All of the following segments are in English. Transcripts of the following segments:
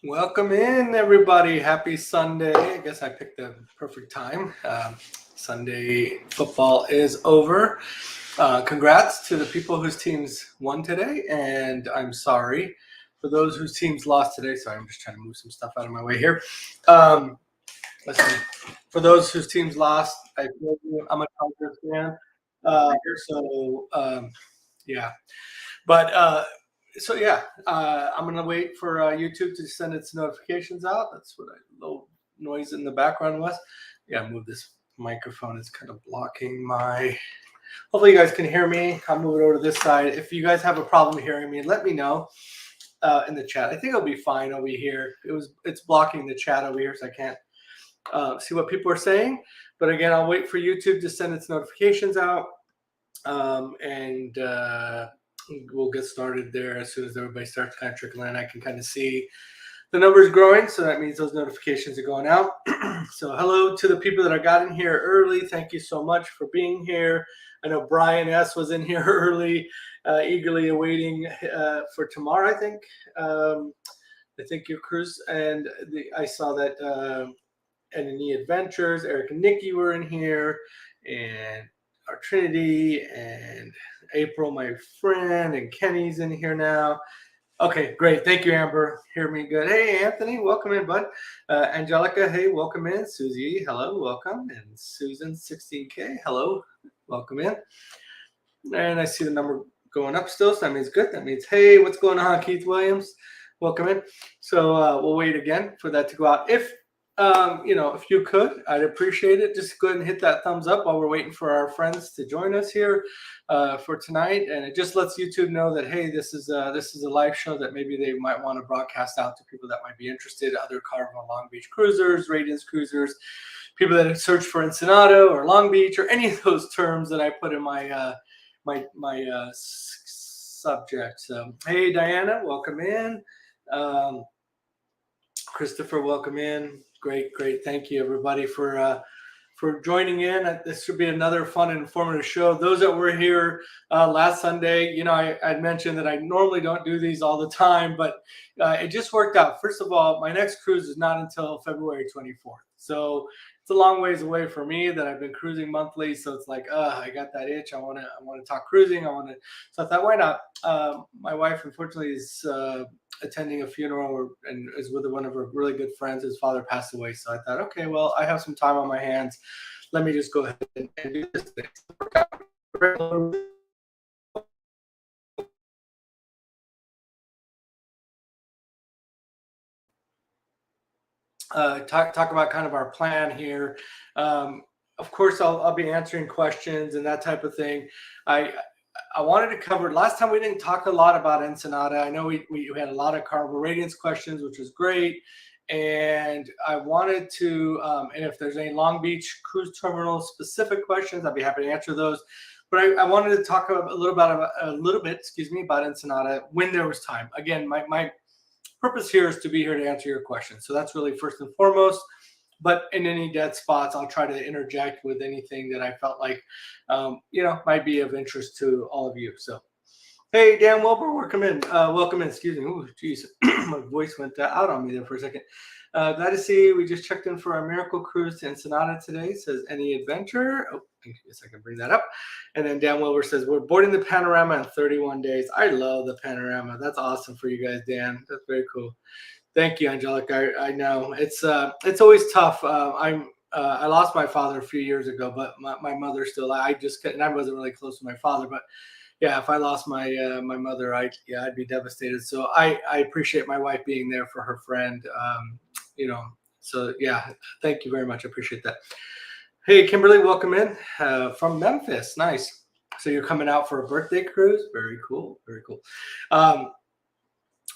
Welcome in, everybody. Happy Sunday. I guess I picked the perfect time. Sunday football is over. Congrats to the people whose teams won today, and I'm sorry for those whose teams lost today. Sorry, I'm just trying to move some stuff out of my way here. Listen, for those whose teams lost, I feel you. I'm a Chargers fan. Uh, so, yeah. But I'm gonna wait for YouTube to send its notifications out. That's what a little noise in the background was. Yeah, move this microphone. It's kind of blocking my. Hopefully, you guys can hear me. I'll move it over to this side. If you guys have a problem hearing me, let me know in the chat. I think it'll be fine over here. It's blocking the chat over here, so I can't see what people are saying. But again, I'll wait for YouTube to send its notifications out, and we'll get started there as soon as everybody starts kind of trickling in. I can kind of see the numbers growing, so that means those notifications are going out. So hello to the people that I got in here early. Thank you so much for being here. I know Brian S. was in here early, eagerly awaiting for tomorrow, I think. I think your cruise, and I saw that N&E Adventures, Eric and Nikki were in here, and our Trinity, and April, my friend, and Kenny's in here now. Okay, great. Thank you, Amber. Hear me good. Hey, Anthony, welcome in, bud. Angelica, hey, welcome in. Susie, hello, welcome. And Susan, 16K, hello, welcome in. And I see the number going up still, so that means good. That means, hey, what's going on, Keith Williams? Welcome in. So we'll wait again for that to go out. If you could, I'd appreciate it. Just go ahead and hit that thumbs up while we're waiting for our friends to join us here for tonight. And it just lets YouTube know that, hey, this is a live show that maybe they might want to broadcast out to people that might be interested, other Carnival Long Beach cruisers, Radiance cruisers, people that have searched for Ensenada or Long Beach or any of those terms that I put in my subject. So, hey, Diana, welcome in. Christopher, welcome in. Great. Thank you, everybody, for joining in. This should be another fun and informative show. Those that were here last Sunday, I'd mentioned that I normally don't do these all the time, but it just worked out. First of all, my next cruise is not until February 24th. So it's a long ways away for me that I've been cruising monthly. So it's like, I got that itch. I want to talk cruising. So I thought, why not? My wife, unfortunately, is attending a funeral and is with one of her really good friends. His father passed away. So I thought, okay, well, I have some time on my hands. Let me just go ahead and do this. Talk about kind of our plan here. Of course, I'll be answering questions and that type of thing. I wanted to cover, last time we didn't talk a lot about Ensenada. I know we had a lot of Carnival Radiance questions, which was great. And I wanted to, and if there's any Long Beach cruise terminal specific questions, I'd be happy to answer those. But I wanted to talk a little bit about Ensenada when there was time. Again, my purpose here is to be here to answer your questions. So that's really first and foremost. But in any dead spots, I'll try to interject with anything that I felt like, might be of interest to all of you. So, hey, Dan Wilbur, welcome in. Excuse me. Oh, geez, my voice went out on me there for a second. Glad to see you. We just checked in for our miracle cruise to Ensenada today. Says any adventure. Oh, I guess I can bring that up. And then Dan Wilbur says we're boarding the Panorama in 31 days. I love the Panorama. That's awesome for you guys, Dan. That's very cool. Thank you, Angelica. I know it's always tough. I lost my father a few years ago, but my mother still. I just couldn't. I wasn't really close to my father, but yeah, if I lost my mother, I'd be devastated. So I appreciate my wife being there for her friend. So yeah, thank you very much. I appreciate that. Hey, Kimberly, welcome in from Memphis. Nice. So you're coming out for a birthday cruise? Very cool.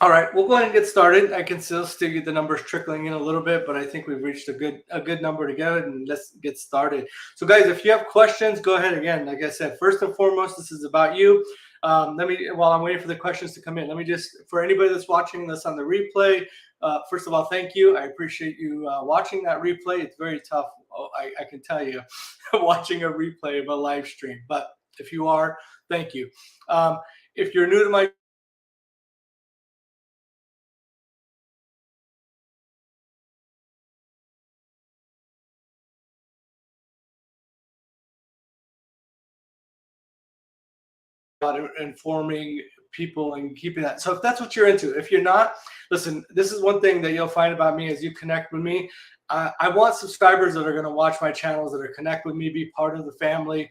All right, we'll go ahead and get started. I can still see the numbers trickling in a little bit, but I think we've reached a good number to go, and let's get started. So, guys, if you have questions, go ahead. Again, like I said, first and foremost, this is about you. While I'm waiting for the questions to come in, let me just, for anybody that's watching this on the replay, first of all, thank you. I appreciate you watching that replay. It's very tough, I can tell you, watching a replay of a live stream. But if you are, thank you. If you're new to my about informing people and keeping that. So if that's what you're into, if you're not, listen, this is one thing that you'll find about me as you connect with me. I want subscribers that are going to watch my channels, that are connect with me, be part of the family.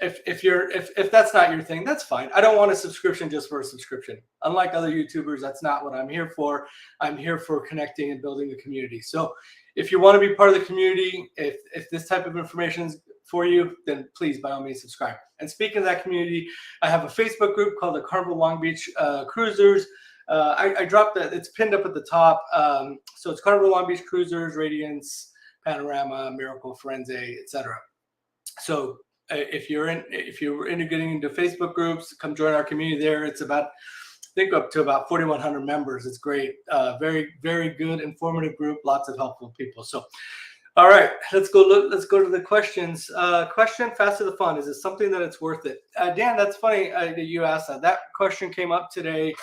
If that's not your thing, that's fine. I don't want a subscription just for a subscription. Unlike other YouTubers, that's not what I'm here for. I'm here for connecting and building the community. So if you want to be part of the community, if this type of information is for you, then please, by all means, subscribe. And speaking of that community, I have a Facebook group called the Carnival Long Beach Cruisers. I dropped that. It's pinned up at the top. So it's Carnival Long Beach Cruisers, Radiance, Panorama, Miracle, Firenze, etc. So if you're into getting into Facebook groups, come join our community there. It's about, I think, up to about 4,100 members. It's great. Very, very good, informative group. Lots of helpful people. So, all right, let's go to the questions. Question: Fast to the Fun. Is it something that it's worth it? Dan, that's funny that you asked that. That question came up today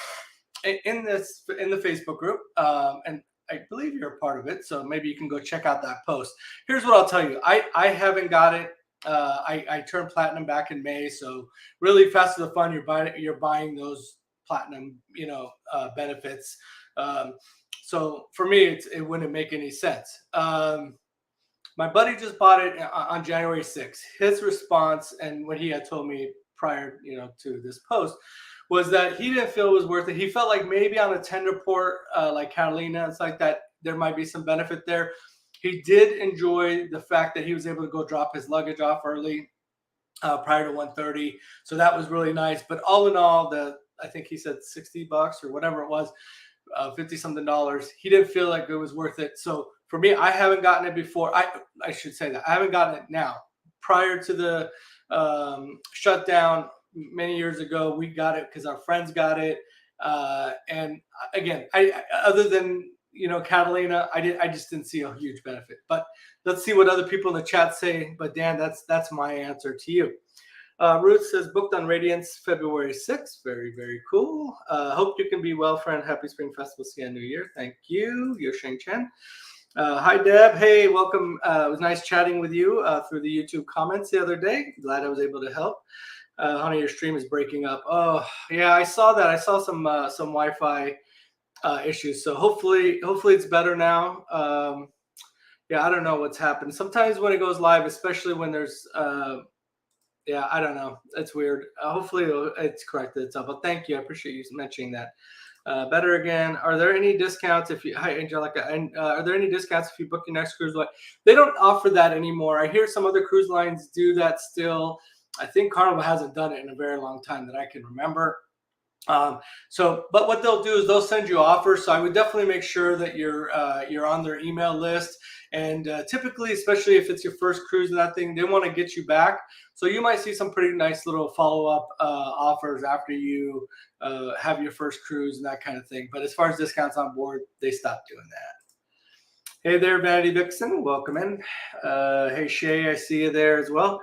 in the Facebook group, and I believe you're a part of it. So maybe you can go check out that post. Here's what I'll tell you. I haven't got it. I turned platinum back in May, so really, Fast to the Fun, you're buying those platinum, benefits. So for me, it wouldn't make any sense. My buddy just bought it on January 6th. His response, and what he had told me prior, to this post, was that he didn't feel it was worth it. He felt like maybe on a tender port like Catalina, it's like that, there might be some benefit there. He did enjoy the fact that he was able to go drop his luggage off early prior to 1:30. So that was really nice. But all in all, I think he said $60 or whatever it was, 50 something dollars. He didn't feel like it was worth it. So for me, I haven't gotten it before. I should say that I haven't gotten it now. Prior to the shutdown many years ago, we got it because our friends got it. And again, other than Catalina, I just didn't see a huge benefit. But let's see what other people in the chat say. But Dan, that's my answer to you. Ruth says, booked on Radiance February 6th. Very, very cool. Hope you can be well, friend. Happy Spring Festival. See you New Year. Thank you. Yosheng Chen. Hi, Deb. Hey, welcome. It was nice chatting with you through the YouTube comments the other day. Glad I was able to help. Honey, your stream is breaking up. Oh, yeah, I saw that. I saw some Wi-Fi issues. So hopefully it's better now. Yeah, I don't know what's happened. Sometimes when it goes live, especially when there's yeah, I don't know. It's weird. Hopefully it's corrected itself. But thank you. I appreciate you mentioning that. Better again. Are there any discounts if you? Hi, Angelica. And are there any discounts if you book your next cruise line? They don't offer that anymore. I hear some other cruise lines do that still. I think Carnival hasn't done it in a very long time that I can remember. But what they'll do is they'll send you offers. So I would definitely make sure that you're on their email list. And typically, especially if it's your first cruise and that thing, they want to get you back. So you might see some pretty nice little follow-up offers after you have your first cruise and that kind of thing. But as far as discounts on board, they stopped doing that. Hey there, Vanity Vixen. Welcome in. Hey, Shay, I see you there as well.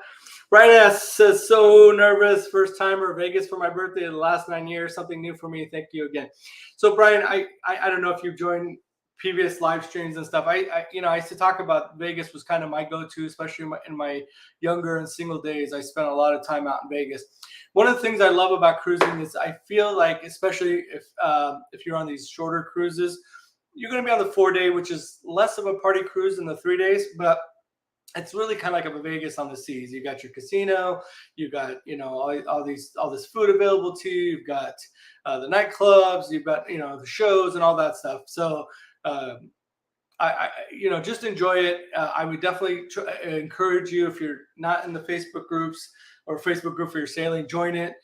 Brian S. says, so nervous, first timer, Vegas for my birthday, the last 9 years, something new for me. Thank you again. So Brian, I don't know if you've joined previous live streams and stuff. I used to talk about Vegas was kind of my go-to, especially in my younger and single days. I spent a lot of time out in Vegas. One of the things I love about cruising is I feel like, especially if you're on these shorter cruises, you're going to be on the 4-day, which is less of a party cruise than the 3 days, but it's really kind of like a Vegas on the seas. You got your casino, you got all this food available to you. You've got the nightclubs, you've got the shows and all that stuff. So I just enjoy it. I would definitely encourage you, if you're not in the Facebook groups or Facebook group for your sailing, join it.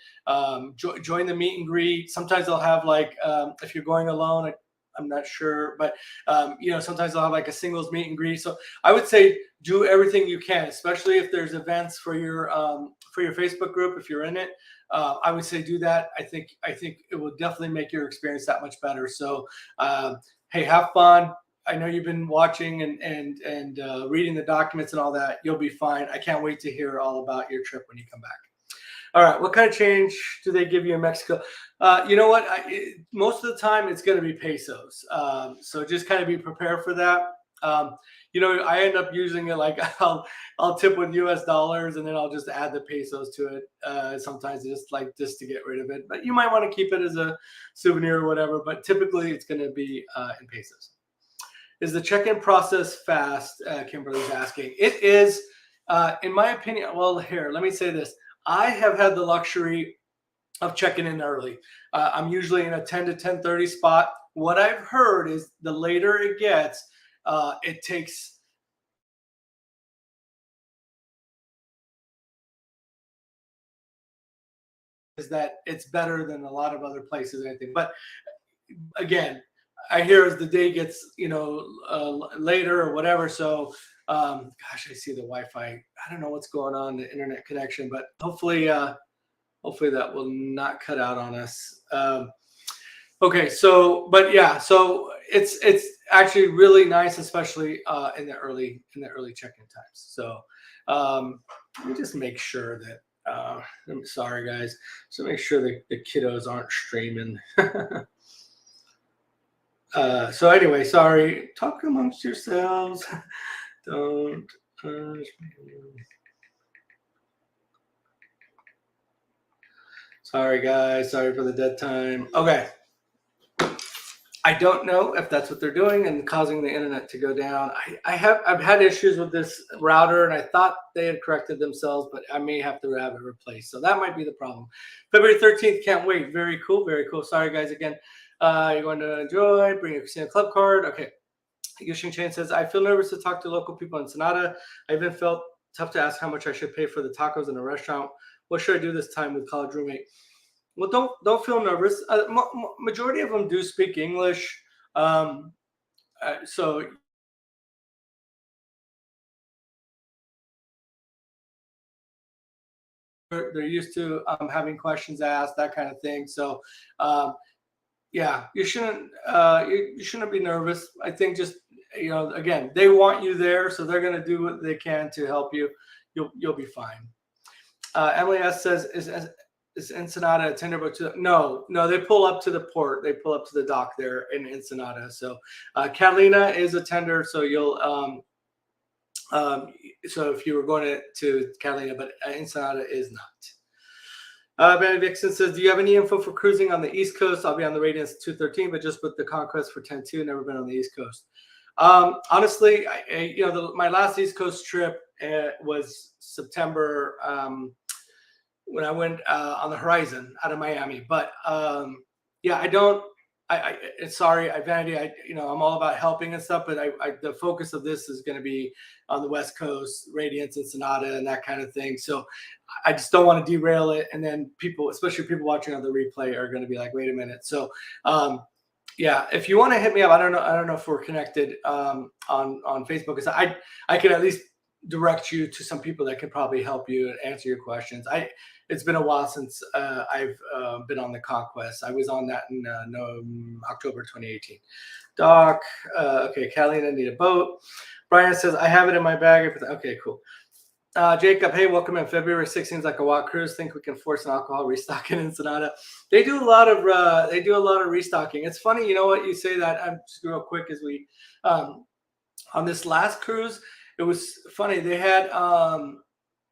Join the meet and greet. Sometimes they'll have if you're going alone, I'm not sure, but sometimes they'll have like a singles meet and greet. So I would say do everything you can, especially if there's events for your Facebook group. If you're in it, I would say do that. I think it will definitely make your experience that much better. So hey, have fun. I know you've been watching and reading the documents and all that. You'll be fine. I can't wait to hear all about your trip when you come back. All right, what kind of change do they give you in Mexico? You know what? Most of the time, it's going to be pesos. So just kind of be prepared for that. I end up using it like I'll tip with US dollars and then I'll just add the pesos to it. Sometimes just to get rid of it. But you might want to keep it as a souvenir or whatever. But typically it's going to be in pesos. Is the check-in process fast? Kimberly's asking. It is, in my opinion. Well, here, let me say this. I have had the luxury of checking in early. I'm usually in a 10 to 10:30 spot. What I've heard is the later it gets, it takes is that it's better than a lot of other places. I think, but again, I hear as the day gets later or whatever. So, gosh, I see the Wi-Fi. I don't know what's going on the internet connection, but hopefully that will not cut out on us. Okay, so but yeah, so it's actually really nice, especially in the early check-in times. So let me just make sure that I'm sorry guys, so make sure that the kiddos aren't streaming. So anyway, sorry. Talk amongst yourselves. Don't. Sorry guys. Sorry for the dead time. Okay. I don't know if that's what they're doing and causing the internet to go down. I've had issues with this router and I thought they had corrected themselves, but I may have to have it replaced. So that might be the problem. February 13th, can't wait. Very cool, very cool. Sorry guys again. You're going to enjoy, bring your casino club card. Okay. Yushing Chain says, I feel nervous to talk to local people in Ensenada. I even felt tough to ask how much I should pay for the tacos in a restaurant. What should I do this time with college roommate? Well, don't feel nervous. Majority of them do speak English, so they're used to having questions asked, that kind of thing. So, yeah, you shouldn't be nervous. I think just again, they want you there, so they're going to do what they can to help you. You'll be fine. Emily S says, is Ensenada a tender boat to no, they pull up to the port. They pull up to the dock there in Ensenada. So Catalina is a tender. So you'll so if you were going to Catalina, but Ensenada is not. Vanity Vixen says, do you have any info for cruising on the East Coast? I'll be on the Radiance 213, but just with the Conquest for 10-2, never been on the East Coast. Honestly, my last East Coast trip was September, when I went on the Horizon out of Miami. But yeah, sorry, Vanity. I'm all about helping and stuff, but the focus of this is going to be on the West Coast, Radiance, Ensenada, and that kind of thing. So I just don't want to derail it. And then people, especially people watching on the replay, are going to be like, wait a minute. So yeah, if you want to hit me up, I don't know if we're connected on Facebook, because I can at least direct you to some people that can probably help you and answer your questions. It's been a while since I've been on the Conquest. I was on that in October 2018. Doc, okay, Catalina, need a boat. Brian says, I have it in my bag. Okay, cool. Jacob, hey, welcome in. February 16th seems like a walk cruise. Think we can force an alcohol restock in Ensenada? They do a lot of restocking. It's funny, you know what, you say that. I'm just real quick as we on this last cruise. It was funny. They had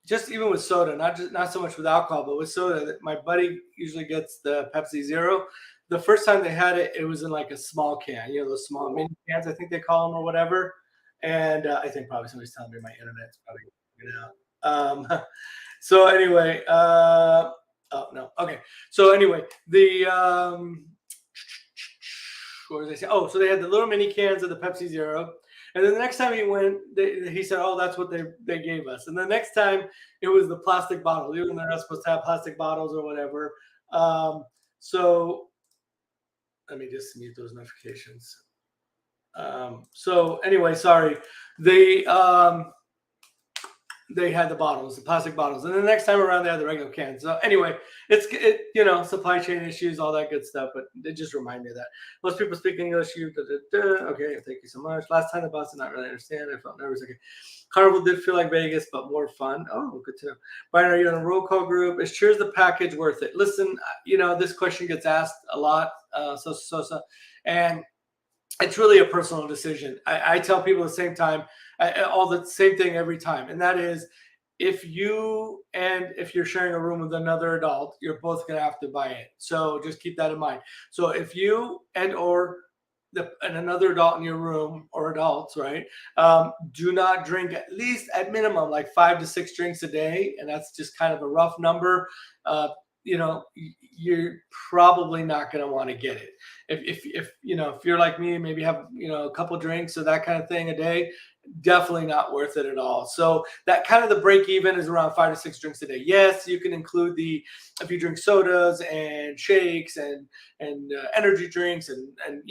just even with soda, not so much with alcohol, but with soda. My buddy usually gets the Pepsi Zero. The first time they had it, it was in like a small can, those small mini cans, I think they call them or whatever. And I think probably somebody's telling me my internet's probably going out. So anyway, oh no, okay. So anyway, what was I saying? Oh, so they had the little mini cans of the Pepsi Zero. And then the next time he went, he said, oh, that's what they gave us. And the next time it was the plastic bottle. Even though they're not supposed to have plastic bottles or whatever. So let me just mute those notifications. So anyway, sorry. They had the bottles, the plastic bottles. And the next time around, they had the regular cans. So anyway, it's supply chain issues, all that good stuff. But it just reminded me of that. Most people speak English. Okay, thank you so much. Last time the bus did not really understand. I felt nervous. Okay. Carnival did feel like Vegas, but more fun. Oh, good to know. Brian, are you in a roll call group? Is Cheers the package worth it? Listen, this question gets asked a lot. And it's really a personal decision. I tell people at the same time, all the same thing every time, and that is, if you're sharing a room with another adult, you're both going to have to buy it. So just keep that in mind. So if you and another adult in your room, or adults, right, do not drink, at least at minimum, like 5 to 6 drinks a day, and that's just kind of a rough number. Uh, you're probably not going to want to get it. If you're like me, maybe have a couple drinks or that kind of thing a day, definitely not worth it at all. So that kind of the break even is around 5 to 6 drinks a day. Yes, you can include if you drink sodas and shakes and energy drinks and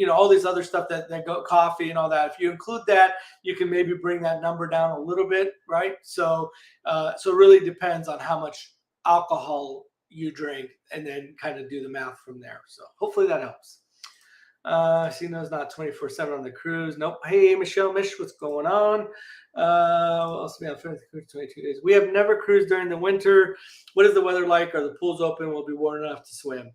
all these other stuff that go, coffee and all that. If you include that, you can maybe bring that number down a little bit, right? So so it really depends on how much alcohol you drink, and then kind of do the math from there. So hopefully that helps. She knows not 24/7 on the cruise. Nope. Hey, Michelle Mish, what's going on? What else we have for the cruise? 22 days. We have never cruised during the winter. What is the weather like? Are the pools open? Will be warm enough to swim?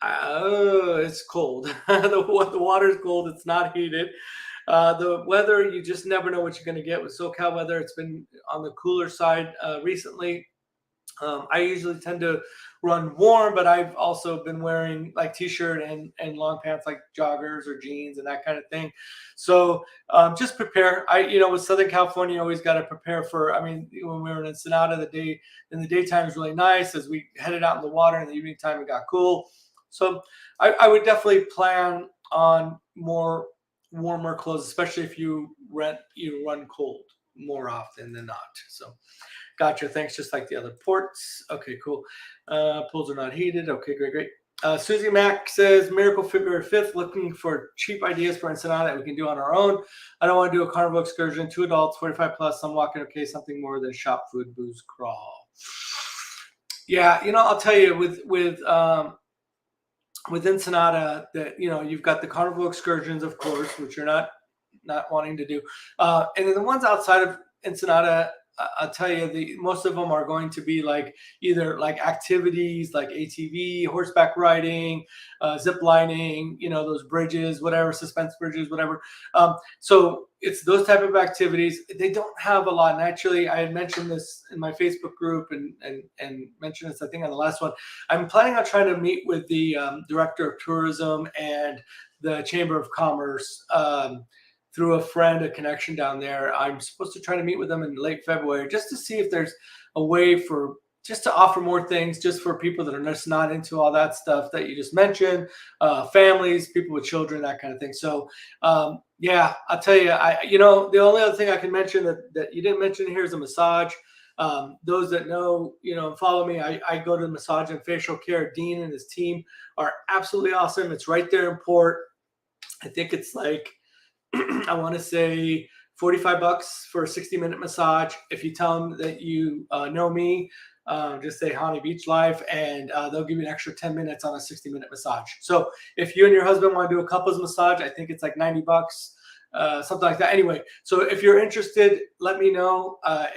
It's cold. The water's cold. It's not heated. The weather, you just never know what you're going to get with SoCal weather. It's been on the cooler side recently. I usually tend to run warm, but I've also been wearing like t-shirt and long pants, like joggers or jeans and that kind of thing. So just prepare. With Southern California, you always got to prepare for, when we were in Ensenada, the daytime is really nice. As we headed out in the water in the evening time, it got cool. So I would definitely plan on more warmer clothes, especially if you run cold more often than not. So gotcha. Thanks. Just like the other ports. Okay, cool. Pools are not heated. Okay, great. Susie Mack says, Miracle February 5th, looking for cheap ideas for Ensenada that we can do on our own. I don't want to do a carnival excursion. 2 adults, 45 plus. Some walking. Okay, something more than shop, food, booze, crawl. Yeah, I'll tell you with Ensenada that you've got the carnival excursions, of course, which you're not wanting to do, and then the ones outside of Ensenada, I'll tell you, most of them are going to be like either like activities like ATV, horseback riding, zip lining, those bridges, whatever, suspense bridges, whatever. So it's those type of activities. They don't have a lot. And actually, I had mentioned this in my Facebook group and mentioned this, I think, on the last one. I'm planning on trying to meet with the director of tourism and the Chamber of Commerce, through a friend, a connection down there. I'm supposed to try to meet with them in late February just to see if there's a way to offer more things just for people that are just not into all that stuff that you just mentioned, families, people with children, that kind of thing. So yeah, I'll tell you, the only other thing I can mention that you didn't mention here is a massage. Those that know, and follow me, I go to massage and facial care. Dean and his team are absolutely awesome. It's right there in Port. I think it's like, I want to say $45 for a 60-minute massage. If you tell them that you know me, just say Honey Beach Life, and they'll give you an extra 10 minutes on a 60-minute massage. So if you and your husband want to do a couples massage, I think it's like $90, something like that. Anyway, so if you're interested, let me know. I'll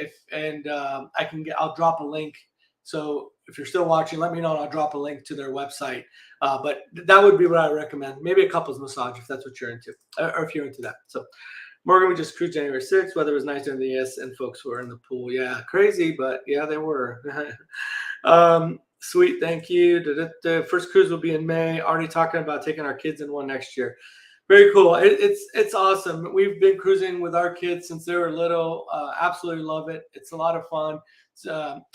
drop a link. So if you're still watching, let me know, and I'll drop a link to their website. But that would be what I recommend. Maybe a couples massage if that's what you're into, or if you're into that. So Morgan, we just cruised January 6th. Weather was nice during the ES, and folks were in the pool. Yeah, crazy, but yeah, they were. Sweet, thank you. The first cruise will be in May. Already talking about taking our kids in one next year. Very cool. It's awesome. We've been cruising with our kids since they were little. Absolutely love it. It's a lot of fun.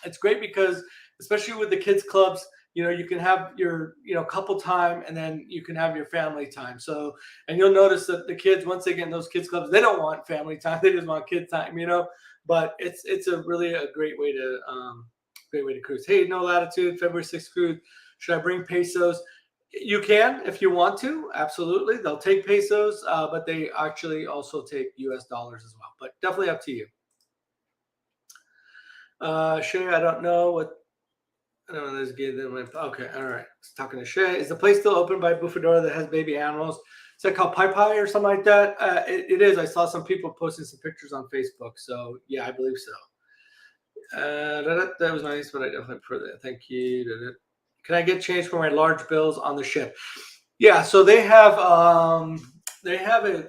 It's great because, especially with the kids clubs, you can have your couple time, and then you can have your family time. So, and you'll notice that the kids, once they get in those kids clubs, they don't want family time. They just want kid time. But it's a really a great way to cruise. Hey, No Latitude, February 6th cruise. Should I bring pesos? You can if you want to. Absolutely, they'll take pesos, but they actually also take US dollars as well. But definitely up to you. Shay, I don't know what. I don't know. There's okay, all right. Talking to Shay. Is the place still open by Bufadora that has baby animals? Is that called Pai Pai or something like that? It is. I saw some people posting some pictures on Facebook. So yeah, I believe so. That was nice, but I definitely prefer that. Thank you. Can I get change for my large bills on the ship? Yeah. So they have they have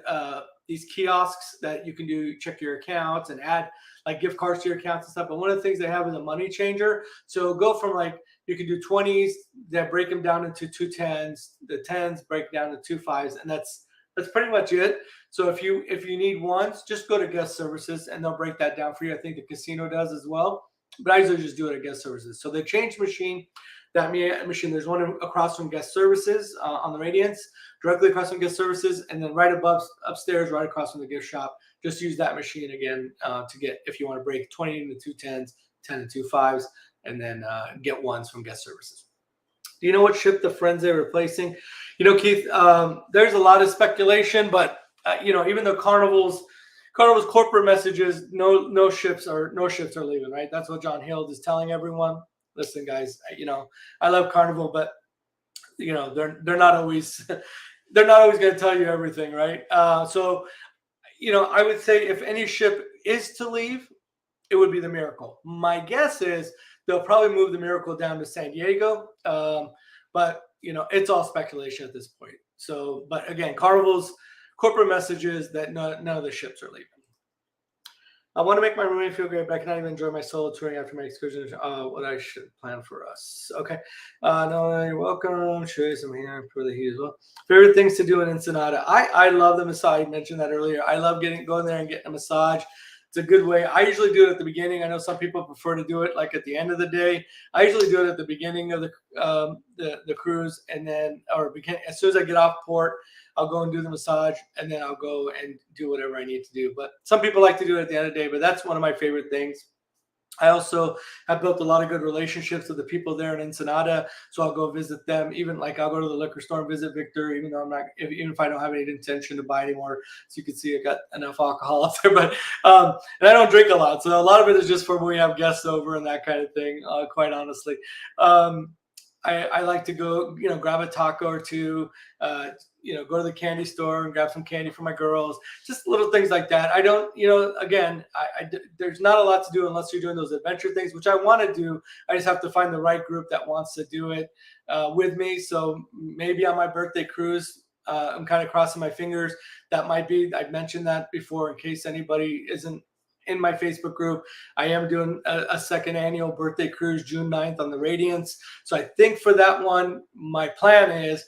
these kiosks that you can check your accounts and add like gift cards to your accounts and stuff. But one of the things they have is a money changer. So go from like, you can do 20s that break them down into 2 10s, the 10s break down to 2 5s, and that's pretty much it. So if you need ones, just go to guest services and they'll break that down for you. I think the casino does as well, but I usually just do it at guest services. So the change machine, that machine, there's one across from guest services on the Radiance, directly across from guest services, and then right above upstairs, right across from the gift shop. Just use that machine again to get, if you want to break 20 into 2 10s, 10 and 2 5s, and then get ones from guest services. Do you know what ship the Firenze are replacing? You know, Keith, there's a lot of speculation, but you know, even though Carnival's corporate messages, no ships are leaving, right? That's what John Hild is telling everyone. Listen, guys, you know, I love Carnival, but you know, they're not always going to tell you everything, right? So, you know, I would say if any ship is to leave, it would be the Miracle. My guess is they'll probably move the Miracle down to San Diego, but you know, it's all speculation at this point. So, but again, Carnival's corporate message is that none of the ships are leaving. I want to make my roommate feel great, but I cannot even enjoy my solo touring after my excursion. What I should plan for us. Okay. No, you're welcome. Show you some here for the heat as well. Favorite things to do in Ensenada. I love the massage. I mentioned that earlier. I love going there and getting a massage. It's a good way. I usually do it at the beginning. I know some people prefer to do it like at the end of the day. I usually do it at the beginning of the cruise, and then as soon as I get off port, I'll go and do the massage, and then I'll go and do whatever I need to do. But some people like to do it at the end of the day, but that's one of my favorite things. I also have built a lot of good relationships with the people there in Ensenada, so I'll go visit them. Even like I'll go to the liquor store and visit Victor, even though even if I don't have any intention to buy anymore. So you can see I got enough alcohol up there, but and I don't drink a lot, so a lot of it is just for when we have guests over and that kind of thing. Quite honestly, I like to go, you know, grab a taco or two. You know, go to the candy store and grab some candy for my girls, just little things like that. I don't, you know, again, there's not a lot to do unless you're doing those adventure things, which I want to do. I just have to find the right group that wants to do it with me. So maybe on my birthday cruise, I'm kind of crossing my fingers. That might be, I've mentioned that before in case anybody isn't in my Facebook group. I am doing a second annual birthday cruise June 9th on the Radiance. So I think for that one, my plan is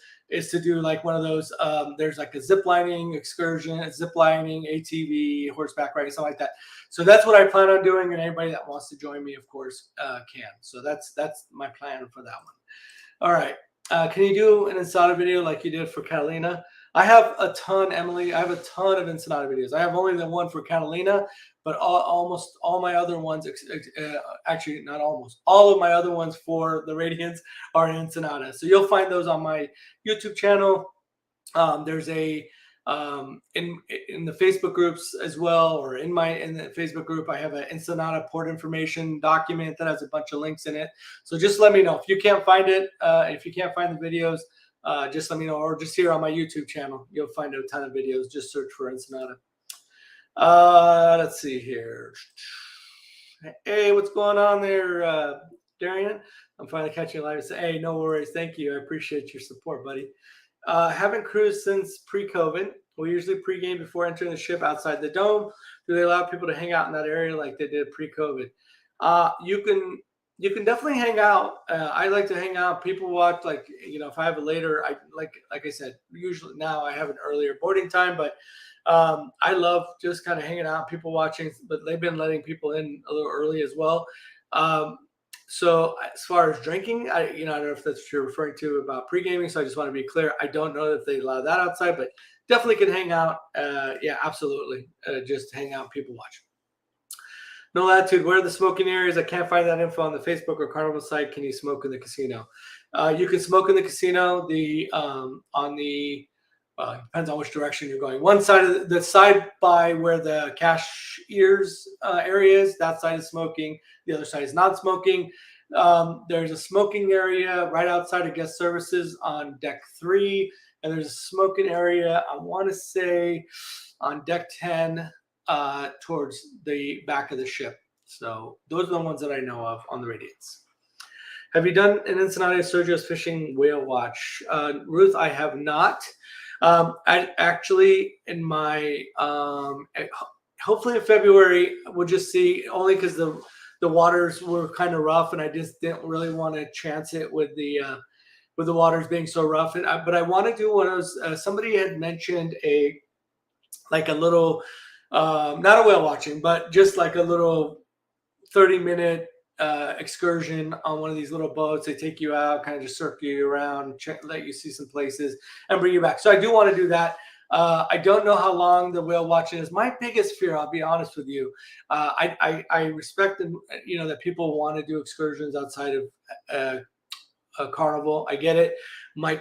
to do like one of those, there's like a zip lining excursion, ATV, horseback riding, something like that. So that's what I plan on doing, and anybody that wants to join me, of course, can. So that's my plan for that one. All right. Can you do an Ensenada video like you did for Catalina? I have a ton, Emily. I have a ton of Ensenada videos. I have only the one for Catalina, but almost all my other ones, actually not almost, all of my other ones for the Radiance are in Ensenada. So you'll find those on my YouTube channel. There's a in the Facebook groups as well, or in the Facebook group, I have an Ensenada port information document that has a bunch of links in it. So just let me know if you can't find it. If you can't find the videos, just let me know, or just here on my YouTube channel, you'll find a ton of videos. Just search for Ensenada. Let's see here. Hey, what's going on there, Darian? I'm finally catching you live. Hey, no worries. Thank you. I appreciate your support, buddy. Haven't cruised since pre-COVID. We usually pre-game before entering the ship outside the dome. Do they allow people to hang out in that area like they did pre-COVID? You can definitely hang out. I like to hang out. People watch, like, you know, if I have a later, like I said, usually now I have an earlier boarding time, but I love just kind of hanging out, people watching, but they've been letting people in a little early as well. So as far as drinking, I don't know if that's what you're referring to about pre-gaming. So I just want to be clear. I don't know if they allow that outside, but definitely can hang out. Yeah, absolutely. Just hang out, people watch. No latitude. Where are the smoking areas? I can't find that info on the Facebook or Carnival site. Can you smoke in the casino? You can smoke in the casino. Depends on which direction you're going. One side of the side by where the cashiers area is, that side is smoking. The other side is not smoking. There's a smoking area right outside of guest services on deck 3, and there's a smoking area, I want to say, on deck 10 towards the back of the ship. So those are the ones that I know of on the Radiance. Have you done an Ensenada Sergio's Fishing Whale Watch? Ruth, I have not. I actually in my hopefully in February we'll just see, only because the waters were kind of rough and I just didn't really want to chance it with the waters being so rough. But I want to do one of those. Somebody had mentioned a little, not a whale watching, but just like a little 30-minute excursion on one of these little boats. They take you out, kind of just circle you around, let you see some places, and bring you back. So I do want to do that. I don't know how long the whale watching is. My biggest fear, I'll be honest with you, I respect that people want to do excursions outside of a carnival. I get it. My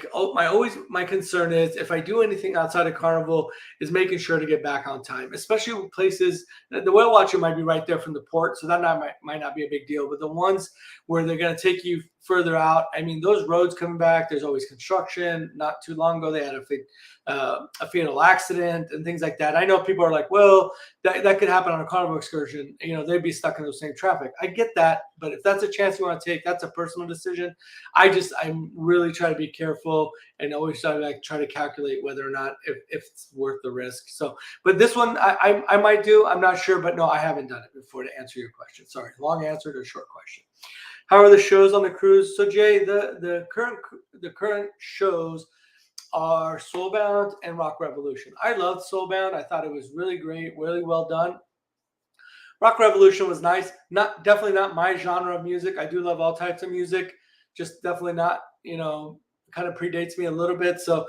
concern is, if I do anything outside of carnival, is making sure to get back on time, especially with places. The whale watcher might be right there from the port, so that might not be a big deal. But the ones where they're going to take you further out, I mean, those roads coming back, there's always construction. Not too long ago, they had a fatal accident and things like that. I know people are like, well, that could happen on a carnival excursion. They'd be stuck in the same traffic. I get that, but if that's a chance you want to take, that's a personal decision. I'm really trying to be careful and always try to calculate whether or not if it's worth the risk. So, but this one I might do. I'm not sure, but no, I haven't done it before, to answer your question. Sorry, long answer to a short question. How are the shows on the cruise? So Jay, the current shows are Soulbound and Rock Revolution. I loved Soulbound. I thought it was really great, really well done. Rock Revolution was nice. Definitely not my genre of music. I do love all types of music. Just definitely not, kind of predates me a little bit. So,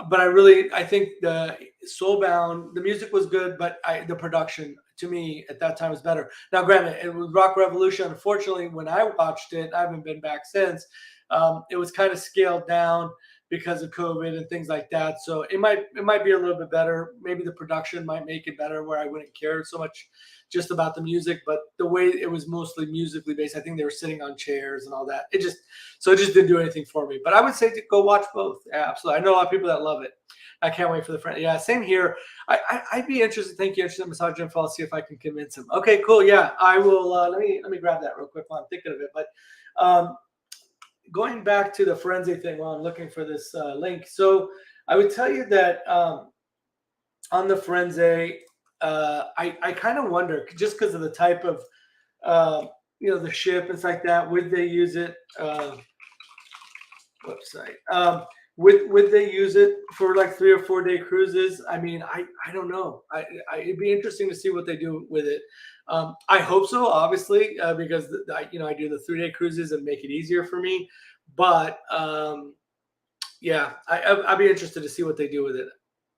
but I think the Soulbound, the music was good, but the production to me at that time was better. Now, granted, it was Rock Revolution. Unfortunately, when I watched it, I haven't been back since. It was kind of scaled down because of COVID and things like that. So it might be a little bit better. Maybe the production might make it better, where I wouldn't care so much just about the music, but the way it was mostly musically based, I think they were sitting on chairs and all that. It just didn't do anything for me. But I would say to go watch both. Yeah, absolutely. I know a lot of people that love it. I can't wait for the friend. Yeah, same here. I'd be interested. Thank you, interested in Massage Info. I'll see if I can convince him. Okay, cool. Yeah, I will. Let me grab that real quick while I'm thinking of it. But going back to the Firenze thing while I'm looking for this link. So I would tell you that on the Firenze, I kind of wonder, just because of the type of, the ship and stuff like that, would they use it? Website. Would they use it for like 3 or 4 day cruises? I mean, I don't know. It'd be interesting to see what they do with it. I hope so, obviously, because I do the 3 day cruises and make it easier for me. But yeah, I'd be interested to see what they do with it.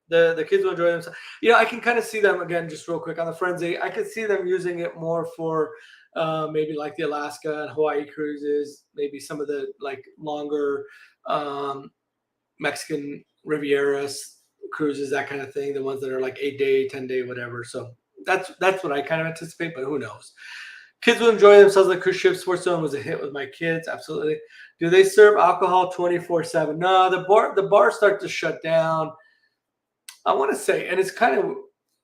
The kids will enjoy themselves. I can kind of see them, again, just real quick on the Firenze. I could see them using it more for maybe like the Alaska and Hawaii cruises, maybe some of the like longer Mexican Riviera cruises, that kind of thing. The ones that are like 8-day, 10-day, whatever. So that's what I kind of anticipate, but who knows? Kids will enjoy themselves on the cruise ship. Sports Zone was a hit with my kids. Absolutely. Do they serve alcohol 24/7? No, the bars start to shut down. I want to say, and it's kind of,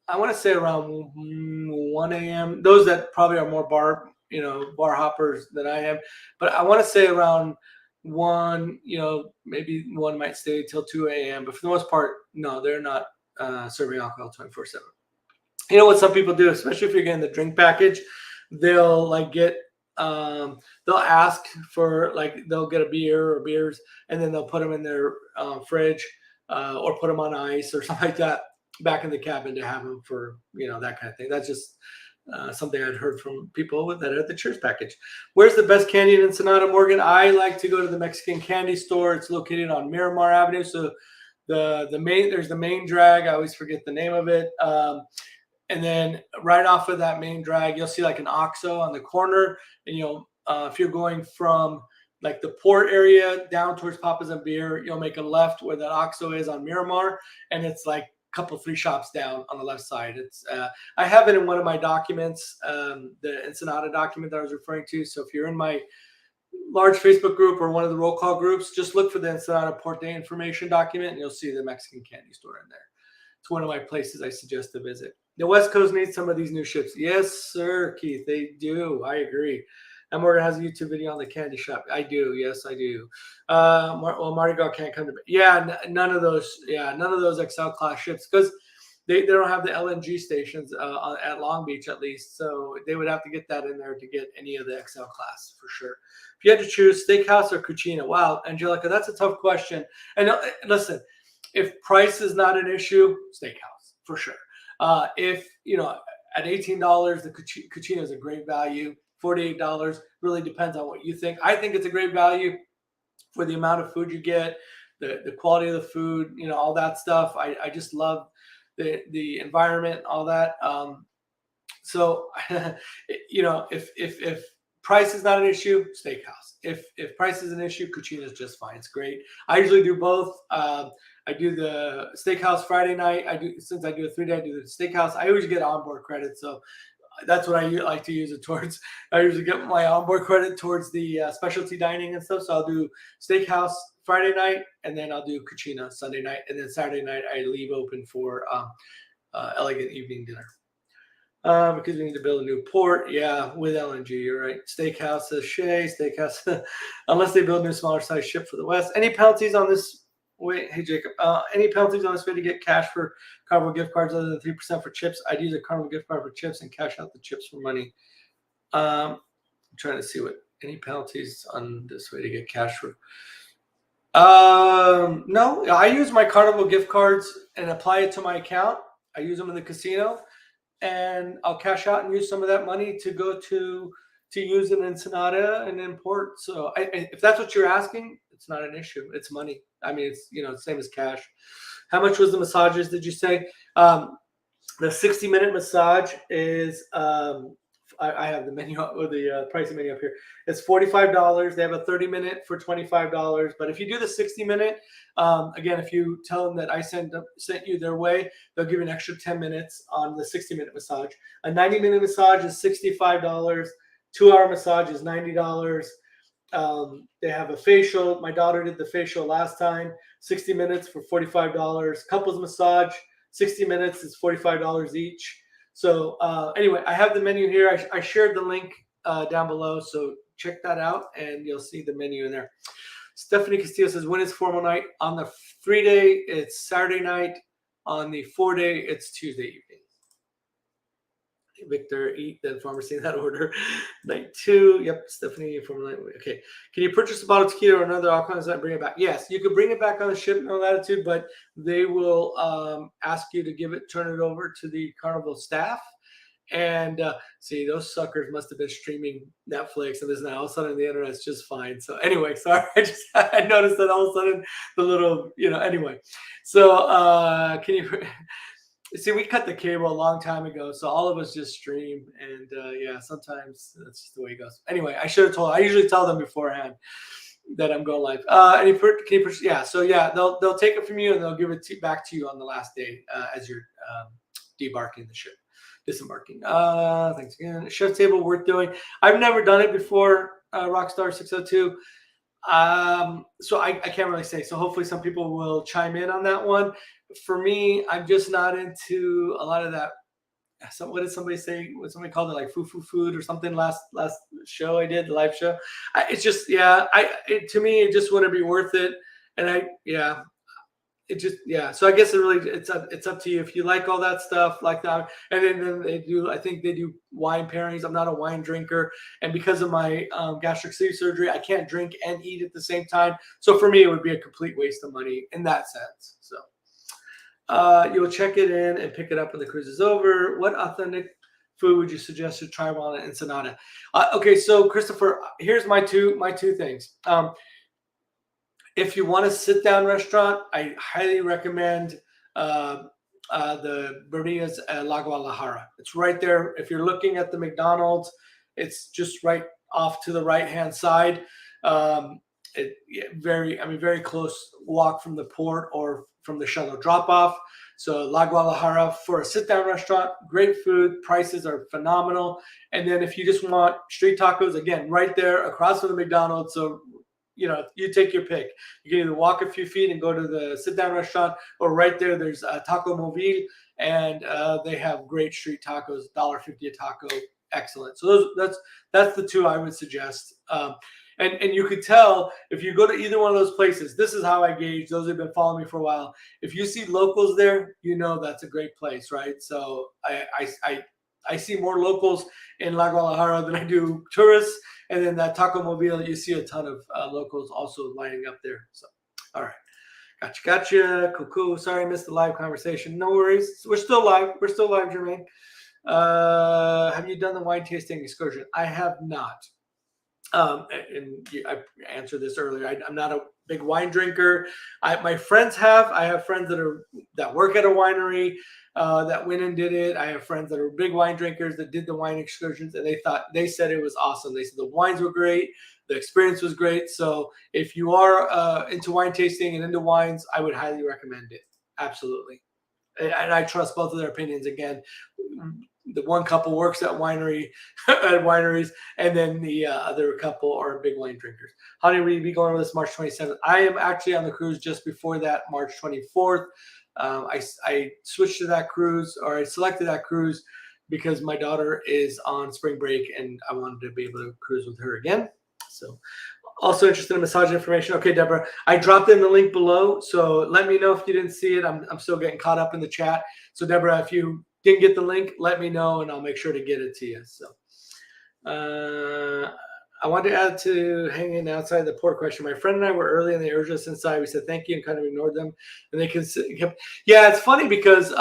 I want to say around 1 a.m. Those that probably are more bar hoppers than I am, but I want to say around 1, maybe one might stay till 2 a.m. But for the most part, no, they're not serving alcohol 24/7. You know what some people do, especially if you're getting the drink package, they'll like get, they'll ask for, like, they'll get a beer or beers, and then they'll put them in their fridge or put them on ice or something like that back in the cabin to have them for, that kind of thing. That's just something I'd heard from people that had the Cheers package. Where's the best candy in Ensenada, Morgan? I like to go to the Mexican candy store. It's located on Miramar Avenue. So there's the main drag. I always forget the name of it. And then right off of that main drag, you'll see like an OXXO on the corner. And if you're going from like the port area down towards Papa's and Beer, you'll make a left where that OXXO is on Miramar, and it's like couple 3 shops down on the left side. It's I have it in one of my documents, the Ensenada document that I was referring to. So if you're in my large Facebook group or one of the roll call groups, just look for the Ensenada Port Day information document, and you'll see the Mexican candy store in there. It's one of my places I suggest to visit. The West Coast needs some of these new ships. Yes, sir, Keith, they do. I agree. And Morgan has a YouTube video on the candy shop. I do. Yes, I do. Well, Mardi Gras can't come to. Yeah, none of those. Yeah, none of those XL class ships because they don't have the LNG stations at Long Beach at least. So they would have to get that in there to get any of the XL class for sure. If you had to choose steakhouse or cucina, wow, Angelica, that's a tough question. And listen, if price is not an issue, steakhouse for sure. If at $18, the cucina is a great value. $48 really depends on what you think. I think it's a great value for the amount of food you get, the quality of the food, all that stuff. I just love the environment, all that. So, if price is not an issue, steakhouse. If price is an issue, cucina is just fine. It's great. I usually do both. I do the steakhouse Friday night. Since I do a 3-day, I do the steakhouse. I always get onboard credit, so that's what I like to use it towards. I usually get my onboard credit towards the specialty dining and stuff. So I'll do steakhouse Friday night, and then I'll do cucina Sunday night, and then Saturday night I leave open for elegant evening dinner. Because we need to build a new port. Yeah, with LNG, you're right. Steakhouse, says Shay. Steakhouse, unless they build a new smaller size ship for the West. Any penalties on this? Wait, hey Jacob. Any penalties on this way to get cash for Carnival gift cards other than 3% for chips? I'd use a Carnival gift card for chips and cash out the chips for money. I'm trying to see what any penalties on this way to get cash for. No, I use my Carnival gift cards and apply it to my account. I use them in the casino, and I'll cash out and use some of that money to go to use in Ensenada and import. So if that's what you're asking, it's not an issue. It's money. I mean, it's same as cash. How much was the massages, did you say? The 60-minute massage is, I have the menu or the pricing menu up here. It's $45. They have a 30-minute for $25. But if you do the 60-minute, again, if you tell them that I sent you their way, they'll give you an extra 10 minutes on the 60-minute massage. A 90-minute massage is $65. 2-hour massage is $90. They have a facial. My daughter did the facial last time. 60 minutes for $45. Couples massage, 60 minutes is $45 each. So anyway, I have the menu here. I shared the link down below, so check that out, and you'll see the menu in there. Stephanie Castillo says, when is formal night? On the 3-day, it's Saturday night. On the 4-day, it's Tuesday evening. Victor, eat, then pharmacy in that order. Night 2. Yep, Stephanie, formal night. Okay. Can you purchase a bottle of tequila or another alcohol and bring it back? Yes, you can bring it back on the ship, no latitude, but they will ask you to turn it over to the Carnival staff. And see, those suckers must have been streaming Netflix and this and that. All of a sudden the internet's just fine. So anyway, sorry, I noticed that all of a sudden the little, anyway. So can you see, we cut the cable a long time ago, so all of us just stream, and yeah, sometimes that's just the way it goes. Anyway, I usually tell them beforehand that I'm going live. Yeah, so yeah, they'll take it from you and they'll give it back to you on the last day as you're disembarking. Thanks again. Chef table worth doing. I've never done it before, Rockstar 602. So I can't really say. So hopefully some people will chime in on that one. For me, I'm just not into a lot of that. So what did somebody say? What somebody called it, like food or something last show I did, the live show. It's just, yeah, to me, it just wouldn't be worth it. And so I guess it's up to you if you like all that stuff like that. And then I think they do wine pairings. I'm not a wine drinker, and because of my gastric sleeve surgery, I can't drink and eat at the same time. So for me, it would be a complete waste of money in that sense. So you'll check it in and pick it up when the cruise is over. What authentic food would you suggest to try while in Ensenada? Okay, so Christopher, here's my two things. If you want a sit-down restaurant, I highly recommend the Burritos at La Guadalajara. It's right there. If you're looking at the McDonald's, it's just right off to the right-hand side. Very close walk from the port or from the shuttle drop-off. So La Guadalajara for a sit-down restaurant, great food, prices are phenomenal. And then if you just want street tacos, again, right there across from the McDonald's. So you take your pick. You can either walk a few feet and go to the sit-down restaurant, or right there, there's a Taco Mobile, and they have great street tacos, $1.50 a taco, excellent. So that's the two I would suggest. And you could tell if you go to either one of those places. This is how I gauge. Those who've been following me for a while. If you see locals there, you know that's a great place, right? So I see more locals in La Guadalajara than I do tourists. And then that Taco Mobile, you see a ton of locals also lining up there. So, all right. Gotcha. Cool. Sorry I missed the live conversation. No worries. We're still live. Jermaine. Have you done the wine tasting excursion? I have not. And I answered this earlier. I'm not a big wine drinker. My friends have. I have friends that work at a winery that went and did it. I have friends that are big wine drinkers that did the wine excursions, and they said it was awesome. They said the wines were great, the experience was great. So if you are into wine tasting and into wines, I would highly recommend it. Absolutely, and I trust both of their opinions. Again, the one couple works at wineries, and then the other couple are big wine drinkers. Honey, will you be going with us March 27th? I am actually on the cruise just before that, March 24th. I switched to that cruise, or I selected that cruise because my daughter is on spring break, and I wanted to be able to cruise with her again. So, also interested in massage information. Okay, Deborah, I dropped in the link below, so let me know if you didn't see it. I'm still getting caught up in the chat. So, Deborah, if you didn't get the link, let me know, and I'll make sure to get it to you. So, I want to add to hanging outside the port question. My friend and I were early, and they urged us inside. We said thank you and kind of ignored them. And they kept. Yeah, it's funny because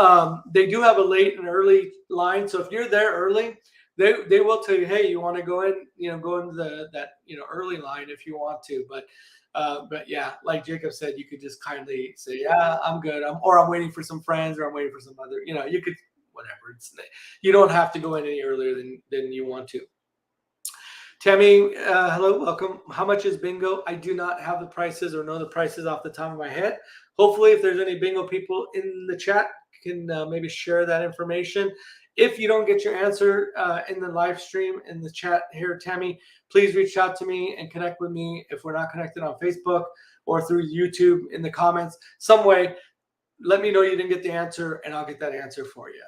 they do have a late and early line. So if you're there early, they will tell you, hey, you want to go in, go into that early line if you want to. But yeah, like Jacob said, you could just kindly say, yeah, I'm good. I'm waiting for some friends, or I'm waiting for some other. You could whatever. You don't have to go in any earlier than you want to. Tammy, hello, welcome. How much is bingo? I do not have the prices or know the prices off the top of my head. Hopefully, if there's any bingo people in the chat, can maybe share that information. If you don't get your answer in the live stream, in the chat here, Tammy, please reach out to me and connect with me if we're not connected on Facebook or through YouTube in the comments. Some way, let me know you didn't get the answer, and I'll get that answer for you.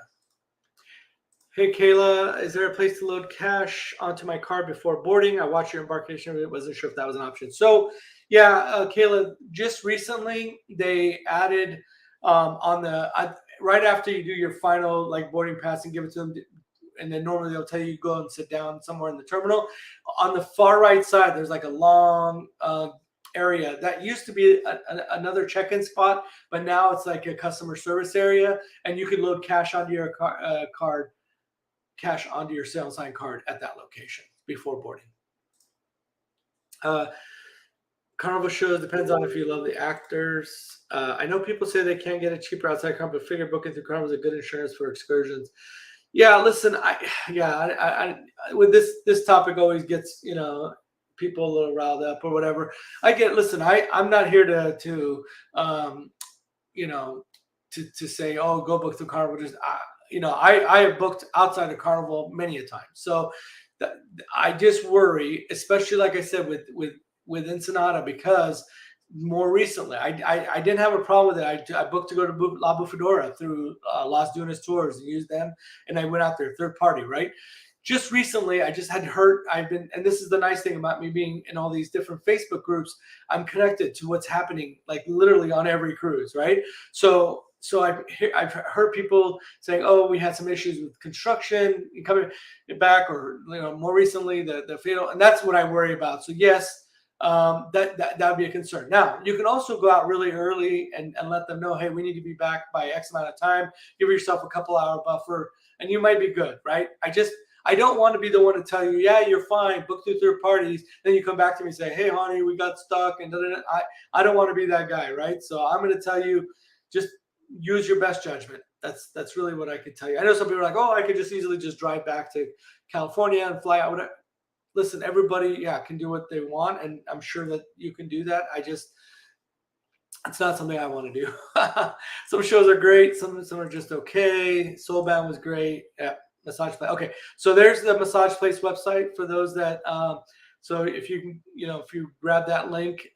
Hey, Kayla, is there a place to load cash onto my card before boarding? I watched your embarkation. I wasn't sure if that was an option. So, yeah, Kayla, just recently they added right after you do your final boarding pass and give it to them, and then normally they'll tell you go and sit down somewhere in the terminal. On the far right side, there's a long area that used to be another check-in spot, but now it's like a customer service area, and you can load cash onto your card. Cash onto your sales sign card at that location before boarding. Carnival shows depends on if you love the actors. I know people say they can't get it cheaper outside Carnival, but figure booking through Carnival is a good insurance for excursions. Yeah, listen, I with this topic always gets people a little riled up or whatever. I'm not here to say, oh, go book through Carnival. Just I have booked outside of Carnival many a time. So I just worry, especially like I said with Ensenada, because more recently I didn't have a problem with it. I booked to go to La Bufadora through Las Dunas Tours and used them, and I went out there third party, right? Just recently, I just had heard, and this is the nice thing about me being in all these different Facebook groups, I'm connected to what's happening, literally on every cruise, right? So I've heard people saying, oh, we had some issues with construction coming back, or more recently the fatal, and that's what I worry about. So yes, that would be a concern. Now you can also go out really early and let them know, hey, we need to be back by X amount of time. Give yourself a couple hour buffer, and you might be good, right? I don't want to be the one to tell you, yeah, you're fine, book through third parties. Then you come back to me and say, hey, honey, we got stuck, and I don't want to be that guy, right? So I'm going to tell you, just use your best judgment. That's really what I could tell you. I know some people are like, oh, I could just easily just drive back to California and fly out. Listen, everybody, can do what they want, and I'm sure that you can do that. It's not something I want to do. Some shows are great. Some are just okay. Soulbound was great. Yeah. Massage Place. Okay, so there's the Massage Place website for those that. So if you can, if you grab that link,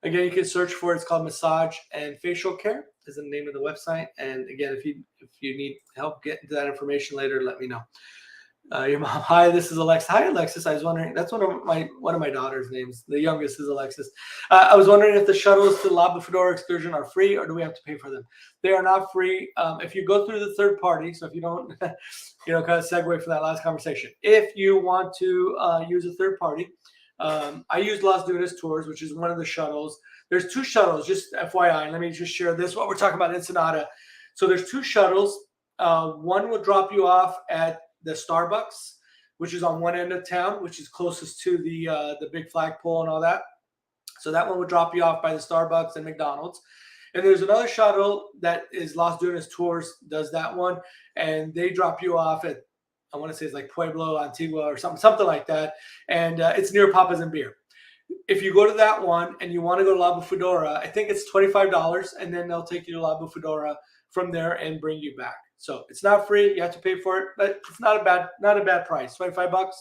again, you can search for it. It's called Massage and Facial Care is the name of the website. And again, if you need help getting to that information later, let me know. Your mom. Hi, this is Alexis. Hi, Alexis. I was wondering. That's one of my daughter's names. The youngest is Alexis. I was wondering if the shuttles to La Bufadora excursion are free, or do we have to pay for them? They are not free. If you go through the third party, so if you don't, kind of segue from that last conversation. If you want to use a third party, I use Las Dunas Tours, which is one of the shuttles. There's two shuttles. Just FYI, let me just share this. What we're talking about, Ensenada. So there's two shuttles. One will drop you off at the Starbucks, which is on one end of town, which is closest to the big flagpole and all that. So that one would drop you off by the Starbucks and McDonald's. And there's another shuttle that is Las Dunas Tours, does that one, and they drop you off at, I want to say it's like Pueblo, Antigua, or something like that, and it's near Papas and Beer. If you go to that one and you want to go to La Bufadora, I think it's $25, and then they'll take you to La Bufadora from there and bring you back. So it's not free; you have to pay for it, but it's not a bad price. $25.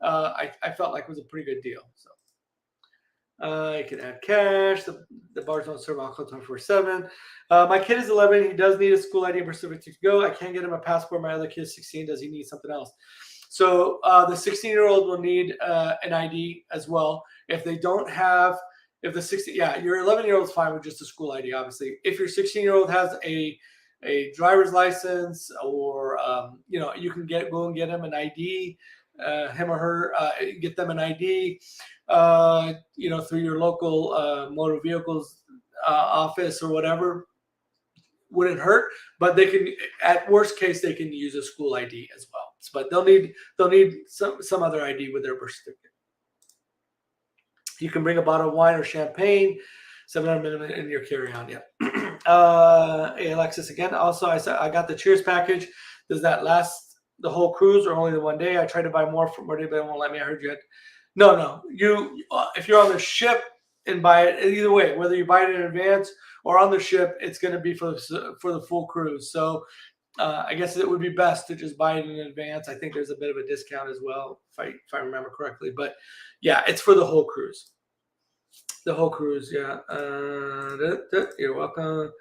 I felt like it was a pretty good deal. So you can add cash. The bars don't serve alcohol 24/7. My kid is 11. He does need a school ID and birth certificate to go. I can't get him a passport. My other kid is 16. Does he need something else? So the 16-year-old will need an ID as well. If they don't have, if the 16, your 11-year-old is fine with just a school ID, obviously. If your 16-year-old has a driver's license, or you can go and get him an ID, him or her, get them an ID, through your local motor vehicles office or whatever. Wouldn't hurt, but they can, at worst case, they can use a school ID as well. But they'll need some other ID with their birth certificate. You can bring a bottle of wine or champagne, 700 ml in your carry-on. Yeah. Hey, Alexis again. Also, I got the Cheers package. Does that last the whole cruise or only the one day? I tried to buy more from Murray, but it won't let me. I heard you had. No. If you're on the ship and buy it, either way, whether you buy it in advance or on the ship, it's going to be for the full cruise. So I guess it would be best to just buy it in advance. I think there's a bit of a discount as well, if I remember correctly. But yeah, it's for the whole cruise. The whole cruise, yeah. You're welcome.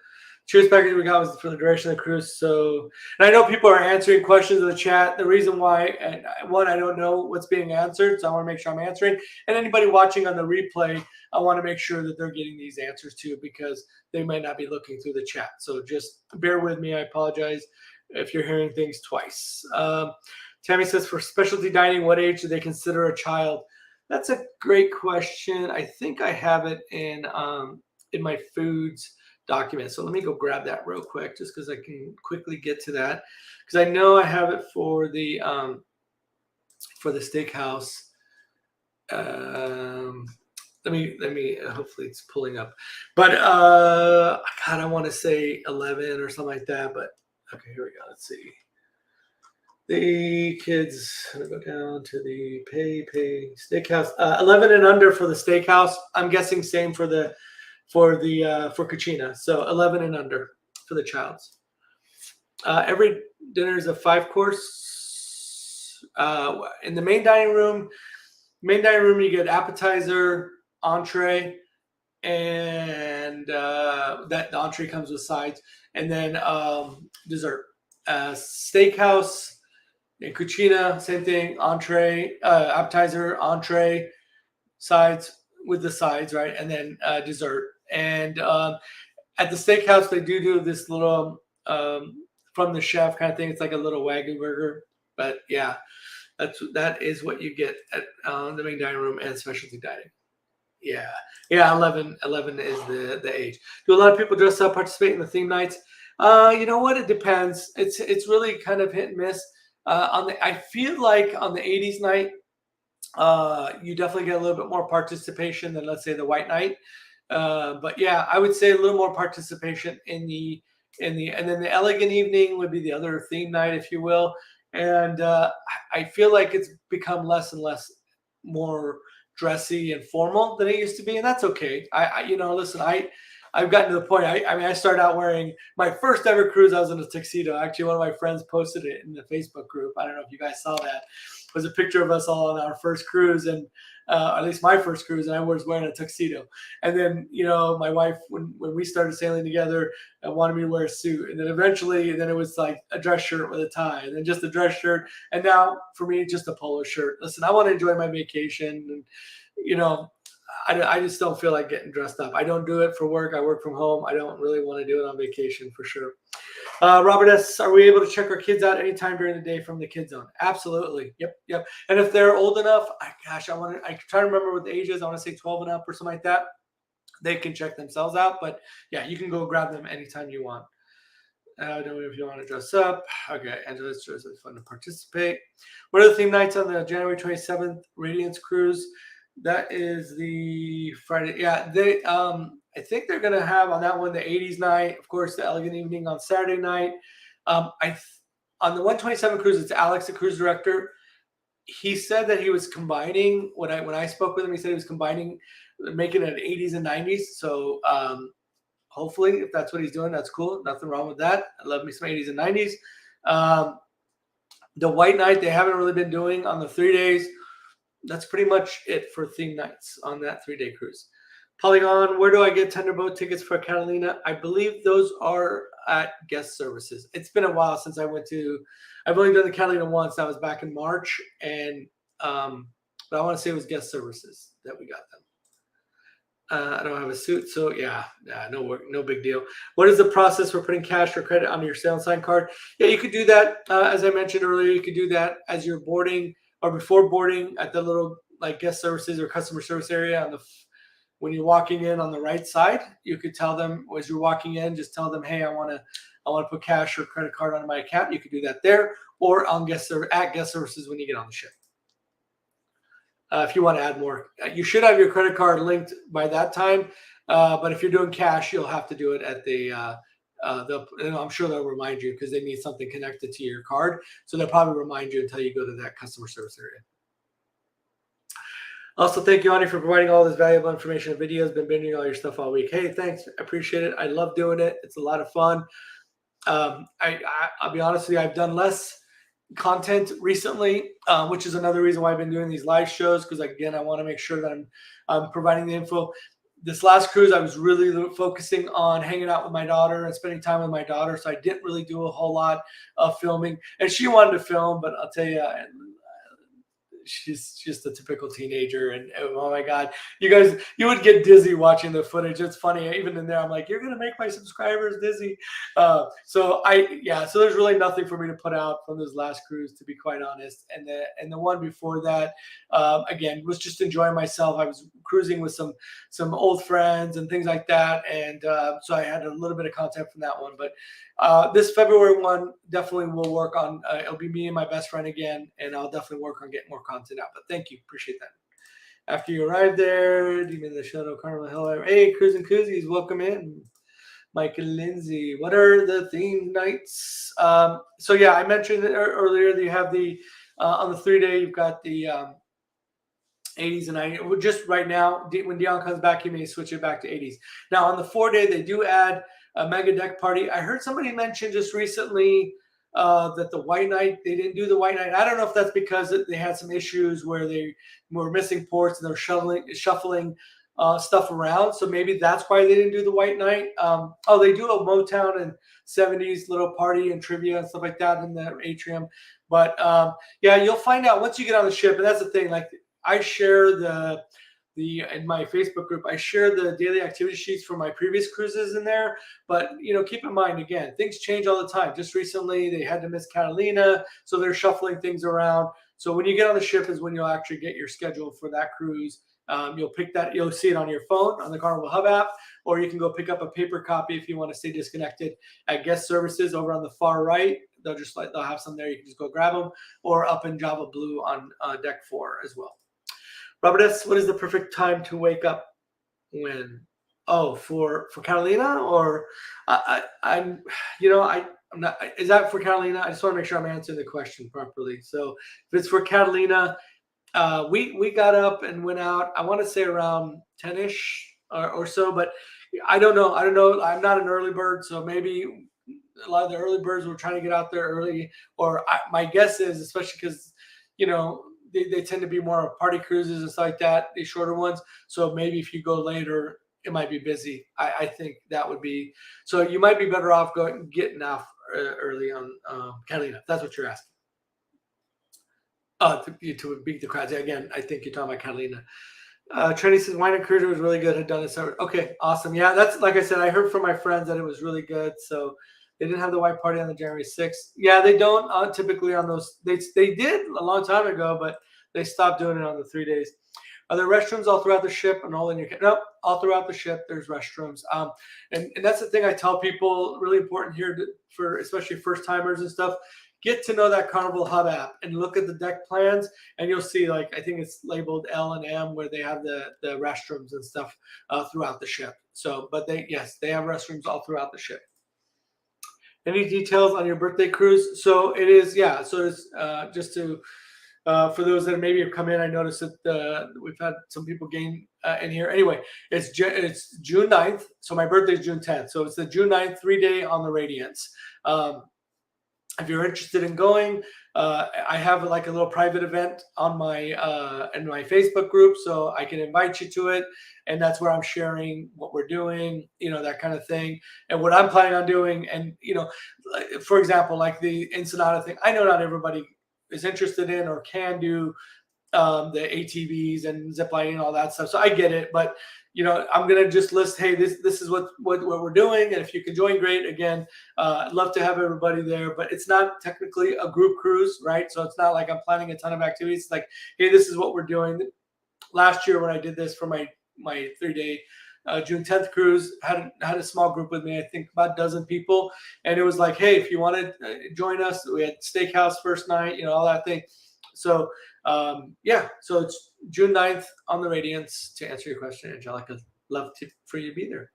Cheers package we got was for the duration of the cruise. So, and I know people are answering questions in the chat. The reason why, one, I don't know what's being answered, so I want to make sure I'm answering. And anybody watching on the replay, I want to make sure that they're getting these answers too, because they might not be looking through the chat. So just bear with me. I apologize if you're hearing things twice. Tammy says, for specialty dining, what age do they consider a child? That's a great question. I think I have it in my foods document. So let me go grab that real quick, just because I can quickly get to that. Because I know I have it for the steakhouse. Let me. Hopefully it's pulling up. But God, I want to say 11 or something like that. But okay, here we go. Let's see. The kids, I'm gonna go down to the pay steakhouse. 11 and under for the steakhouse. I'm guessing same for Cucina. So 11 and under for the child's. Every dinner is a 5-course. In the main dining room, you get appetizer, entree, and that the entree comes with sides, and then dessert. Steakhouse. In Cucina, same thing, entree, appetizer, entree, sides with the sides, right? And then dessert. And at the steakhouse, they do this little, from the chef kind of thing. It's like a little Wagyu burger. But yeah, that is what you get at the main dining room and specialty dining. Yeah, 11 is the age. Do a lot of people dress up, participate in the theme nights? You know what? It depends. It's really kind of hit and miss. I feel like on the 80s night, you definitely get a little bit more participation than, let's say, the white night. But yeah, I would say a little more participation and then the elegant evening would be the other theme night, if you will. And I feel like it's become less and less more dressy and formal than it used to be, and that's okay. I've gotten to the point. I started out wearing my first ever cruise. I was in a tuxedo. Actually, one of my friends posted it in the Facebook group. I don't know if you guys saw that. was a picture of us all on our first cruise, and at least my first cruise, and I was wearing a tuxedo. And then, you know, my wife, when we started sailing together, wanted me to wear a suit. And then eventually, then it was like a dress shirt with a tie, and then just a dress shirt. And now for me, just a polo shirt. Listen, I want to enjoy my vacation. And, you know, I just don't feel like getting dressed up. I don't do it for work. I work from home. I don't really want to do it on vacation for sure. Robert S., are we able to check our kids out anytime during the day from the Kid Zone? Absolutely. Yep. And if they're old enough, I try to remember what the age is. I want to say 12 and up or something like that. They can check themselves out. But yeah, you can go grab them anytime you want. I don't know if you want to dress up. Okay, Angela's dress is fun to participate. What are the theme nights on the January 27th Radiance cruise? That is the Friday. Yeah, they I think they're gonna have on that one the 80s night, of course, the Elegant Evening on Saturday night. On the 127 cruise, it's Alex, the cruise director. He said that he was combining when I spoke with him. He said he was combining, making it 80s and 90s. So hopefully, if that's what he's doing, that's cool. Nothing wrong with that. I love me some 80s and 90s. The White Night they haven't really been doing on the 3 days. That's pretty much it for theme nights on that 3-day cruise. Polygon, where do I get tender boat tickets for Catalina? I believe those are at guest services. It's been a while since I went to. I've only done the Catalina once. That was back in March, and but I want to say it was guest services that we got them. I don't have a suit, so yeah, no big deal. What is the process for putting cash or credit onto your sail and sign card? Yeah, you could do that. As I mentioned earlier, you could do that as you're boarding or before boarding at the little like guest services or customer service area on the. When you're walking in on the right side, you could tell them as you're walking in, just tell them, hey, I want to put cash or credit card on my account. You could do that there, or on at guest services when you get on the ship. If you want to add more, you should have your credit card linked by that time. But if you're doing cash, you'll have to do it at the. And I'm sure they'll remind you because they need something connected to your card, so they'll probably remind you until you go to that customer service area. Also, thank you, Ani, for providing all this valuable information and videos. Been binging all your stuff all week. Hey, thanks. I appreciate it. I love doing it. It's a lot of fun. I'll be honest with you. I've done less content recently, which is another reason why I've been doing these live shows. Because again, I want to make sure that I'm providing the info. This last cruise, I was really focusing on hanging out with my daughter and spending time with my daughter. So I didn't really do a whole lot of filming. And she wanted to film, but I'll tell you, she's just a typical teenager, and oh my god, you would get dizzy watching the footage. It's funny, even in there I'm like, you're gonna make my subscribers dizzy. So there's really nothing for me to put out from this last cruise, to be quite honest. And the one before that, again, was just enjoying myself. I was cruising with some old friends and things like that, and so I had a little bit of content from that one. But this February one definitely will work on. It'll be me and my best friend again, and I'll definitely work on getting more content out. But thank you, appreciate that. After you arrive there, do you mean the Shadow Carnival Hill? Hey, Cruising Koozies, welcome in. Mike and Lindsay, what are the theme nights? So yeah, I mentioned earlier that you have the on the 3-day, you've got the 80s and 90s. Just right now, when Dion comes back, he may switch it back to 80s. Now on the 4-day, they do add a mega deck party. I heard somebody mention just recently that the White Night, they didn't do the White Night. I don't know if that's because they had some issues where they were missing ports and they're shuffling stuff around. So maybe that's why they didn't do the White Night. They do a Motown and 70s little party and trivia and stuff like that in the atrium. But yeah, you'll find out once you get on the ship. And that's the thing. Like I share in my Facebook group, I share the daily activity sheets for my previous cruises in there. But, keep in mind, again, things change all the time. Just recently, they had to miss Catalina, so they're shuffling things around. So when you get on the ship is when you'll actually get your schedule for that cruise. You'll see it on your phone, on the Carnival Hub app, or you can go pick up a paper copy if you want to stay disconnected at guest services over on the far right. They'll have some there. You can just go grab them, or up in Java Blue on deck 4 as well. Robert S., what is the perfect time to wake up when? Oh, for Catalina, or I'm not. Is that for Catalina? I just want to make sure I'm answering the question properly. So if it's for Catalina, we got up and went out. I want to say around 10ish or so, but I don't know. I'm not an early bird, so maybe a lot of the early birds were trying to get out there early. Or my guess is, especially because they tend to be more party cruises and stuff like that, these shorter ones. So maybe if you go later, it might be busy. I think that would be, so you might be better off getting off early on Catalina, if that's what you're asking. To beat the crowds. Again, I think you're talking about Catalina. Trini says Wine and Cruiser was really good. Had done it separate. Okay, awesome. Yeah, that's like I said. I heard from my friends that it was really good. So they didn't have the white party on the January 6th. Yeah, they don't typically on those. They did a long time ago, but they stopped doing it on the 3 days. Are there restrooms all throughout the ship and all in your? Nope, all throughout the ship. There's restrooms. And that's the thing I tell people. Really important here for especially first timers and stuff. Get to know that Carnival Hub app and look at the deck plans, and you'll see, like, I think it's labeled L and M, where they have the restrooms and stuff throughout the ship. So, but they have restrooms all throughout the ship. Any details on your birthday cruise? So it is, yeah. So it's just to for those that maybe have come in, I noticed that we've had some people gain in here. Anyway, it's June 9th. So my birthday is June 10th. So it's the June 9th 3-day on the Radiance. If you're interested in going, I have like a little private event on my in my Facebook group, so I can invite you to it, and that's where I'm sharing what we're doing, that kind of thing, and what I'm planning on doing. And for example, like the Ensenada thing, I know not everybody is interested in or can do the ATVs and ziplining and all that stuff, so I get it, but I'm gonna just list, hey, this is what we're doing, and if you can join, great. Again, I'd love to have everybody there, but it's not technically a group cruise, right? So it's not like I'm planning a ton of activities. It's like, hey, this is what we're doing. Last year when I did this for my 3-day June 10th cruise, had a small group with me, I think about a dozen people, and it was like, hey, if you want to join us, we had steakhouse first night, all that thing. So so it's June 9th on the Radiance, to answer your question, Angelica. Love for you to be there.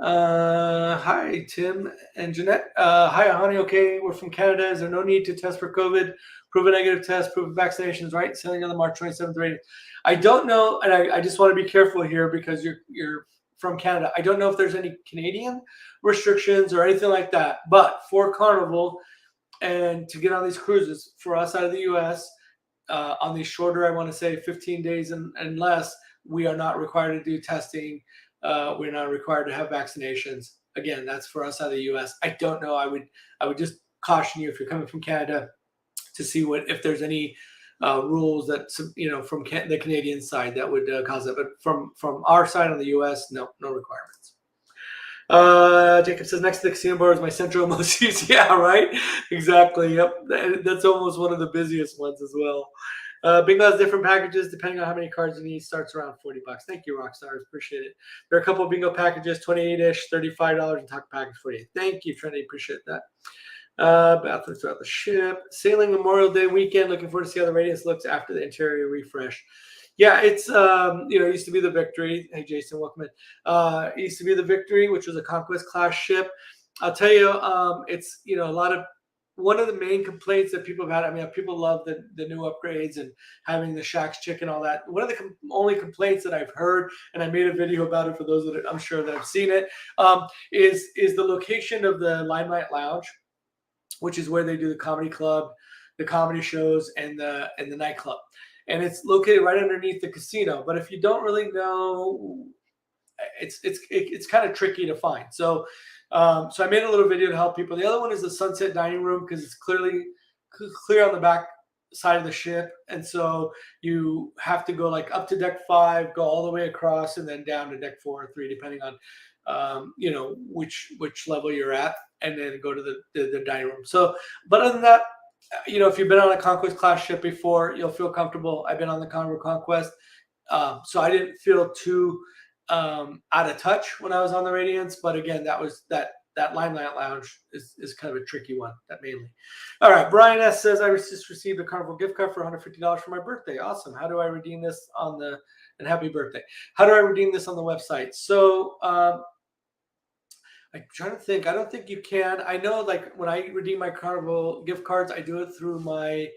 Hi, Tim and Jeanette. Hi, honey. Okay, we're from Canada. Is there no need to test for COVID? Prove a negative test, prove vaccinations, right? Sailing on the March 27th Radiance. I don't know, and I just want to be careful here because you're from Canada. I don't know if there's any Canadian restrictions or anything like that, but for Carnival and to get on these cruises for us out of the U.S., on these shorter, I want to say 15 days and less, we are not required to do testing. We're not required to have vaccinations. Again, that's for us out of the U.S. I don't know. I would just caution you if you're coming from Canada to see if there's any rules that from the Canadian side that would cause it. But from our side on the U.S., no requirements. Jacob says, next to the casino bar is my central emojis. Yeah, right. Exactly. Yep. That's almost one of the busiest ones as well. Bingo has different packages depending on how many cards you need. Starts around $40. Thank you, Rockstars. Appreciate it. There are a couple of bingo packages, 28-ish, $35, and taco package $48. Thank you, Trinity. Appreciate that. Bathrooms throughout the ship. Sailing Memorial Day weekend. Looking forward to see how the Radiance looks after the interior refresh. Yeah, it's it used to be the Victory. Hey, Jason, welcome in. It used to be the Victory, which was a Conquest class ship. I'll tell you, it's one of the main complaints that people have had. I mean, people love the new upgrades and having the Shack's chicken, all that. One of the only complaints that I've heard, and I made a video about it for those that I'm sure that have seen it, is the location of the Limelight Lounge, which is where they do the comedy club, the comedy shows, and the nightclub. And it's located right underneath the casino. But if you don't really know, it's kind of tricky to find. So I made a little video to help people. The other one is the Sunset Dining Room, because it's clear on the back side of the ship, and so you have to go like up to deck 5, go all the way across, and then down to deck 4 or 3, depending on which level you're at, and then go to the dining room. So, but other than that, if you've been on a Conquest class ship before, you'll feel comfortable. I've been on the Carnival Conquest, so I didn't feel too out of touch when I was on the Radiance. But again, that Limelight Lounge is kind of a tricky one, that mainly. All right, Brian S. says, I just received a Carnival gift card for $150 for my birthday. Awesome. How do I redeem this and happy birthday. How do I redeem this on the website? So I'm trying to think. I don't think you can. I know, like, when I redeem my Carnival gift cards, I do it through my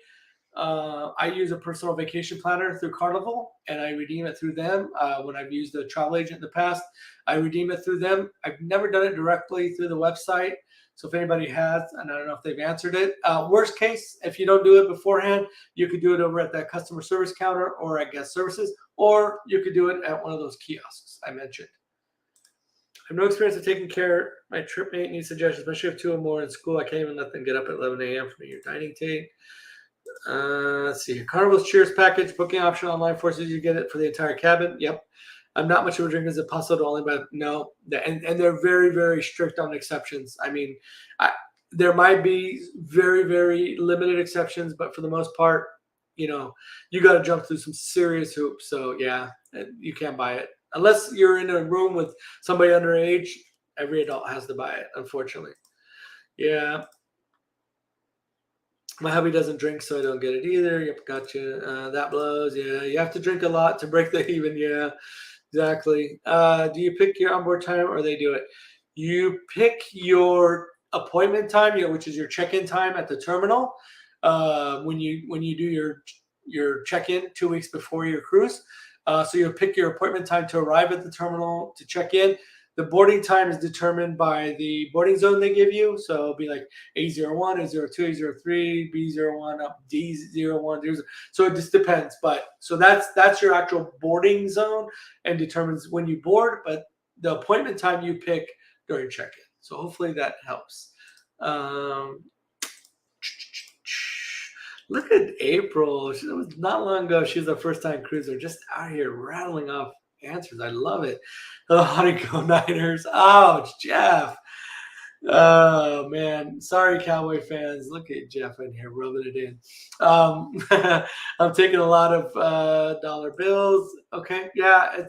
I use a personal vacation planner through Carnival, and I redeem it through them. When I've used a travel agent in the past, I redeem it through them. I've never done it directly through the website. So if anybody has, and I don't know if they've answered it, worst case, if you don't do it beforehand, you could do it over at that customer service counter or at guest services, or you could do it at one of those kiosks I mentioned. I have no experience of taking care. My trip mate needs suggestions, especially if two or more in school. I can't even let them get up at 11 a.m. from your dining table. Let's see. Carnival's Cheers package booking option online forces you to get it for the entire cabin. Yep. I'm not much of a drinker. Is it possible to only buy? No. And they're very, very strict on exceptions. I mean, there might be very, very limited exceptions, but for the most part, you got to jump through some serious hoops. So yeah, you can't buy it unless you're in a room with somebody underage. Every adult has to buy it, unfortunately. Yeah. My hubby doesn't drink, so I don't get it either. Yep, gotcha. That blows. Yeah, you have to drink a lot to break the even. Yeah, exactly. Do you pick your onboard time or they do it? You pick your appointment time, which is your check-in time at the terminal. When you do your check-in 2 weeks before your cruise. So you'll pick your appointment time to arrive at the terminal to check in. The boarding time is determined by the boarding zone they give you. So it'll be like A01, A02, A03, B01, up D01. So it just depends. But so that's your actual boarding zone and determines when you board. But the appointment time you pick during check-in. So hopefully that helps. Look at April. It was not long ago. She was a first-time cruiser, just out here rattling off answers. I love it. Oh, how to go Niners. Ouch, Jeff. Oh, man. Sorry, Cowboy fans. Look at Jeff in here rubbing it in. I'm taking a lot of dollar bills. Okay. Yeah.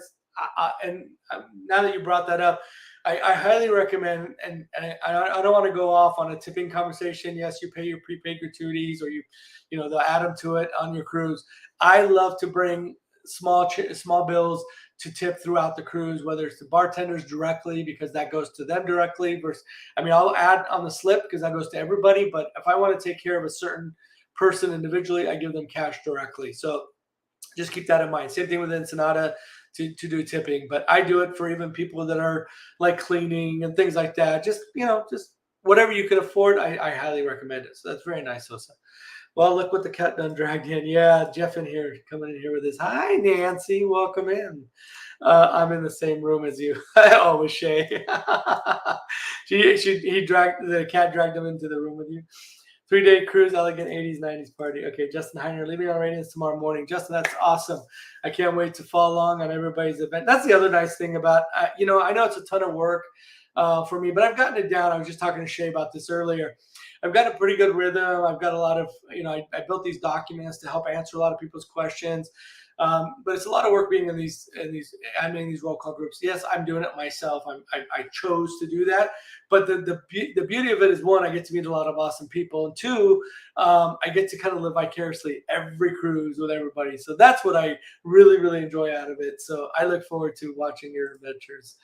And now that you brought that up, I highly recommend, and I don't want to go off on a tipping conversation. Yes, you pay your prepaid gratuities, or they'll add them to it on your cruise. I love to bring small bills to tip throughout the cruise, whether it's the bartenders directly because that goes to them directly. I'll add on the slip because that goes to everybody. But if I want to take care of a certain person individually, I give them cash directly. So just keep that in mind. Same thing with Ensenada to do tipping, but I do it for even people that are like cleaning and things like that. Just whatever you can afford, I highly recommend it. So that's very nice, Sosa. Well, look what the cat done dragged in. Yeah, Jeff in here, coming in here with his, hi, Nancy, welcome in. I'm in the same room as you. Oh, with Shay. The cat dragged him into the room with you. 3-day cruise, elegant 80s, 90s party. Okay, Justin Heiner, leaving on Radiance tomorrow morning. Justin, that's awesome. I can't wait to follow along on everybody's event. That's the other nice thing about, I know it's a ton of work for me, but I've gotten it down. I was just talking to Shay about this earlier. I've got a pretty good rhythm. I've got a lot of, I built these documents to help answer a lot of people's questions. But it's a lot of work being in these roll call groups. Yes, I'm doing it myself. I chose to do that. But the beauty of it is, one, I get to meet a lot of awesome people, and two, I get to kind of live vicariously every cruise with everybody. So that's what I really, really enjoy out of it. So I look forward to watching your adventures.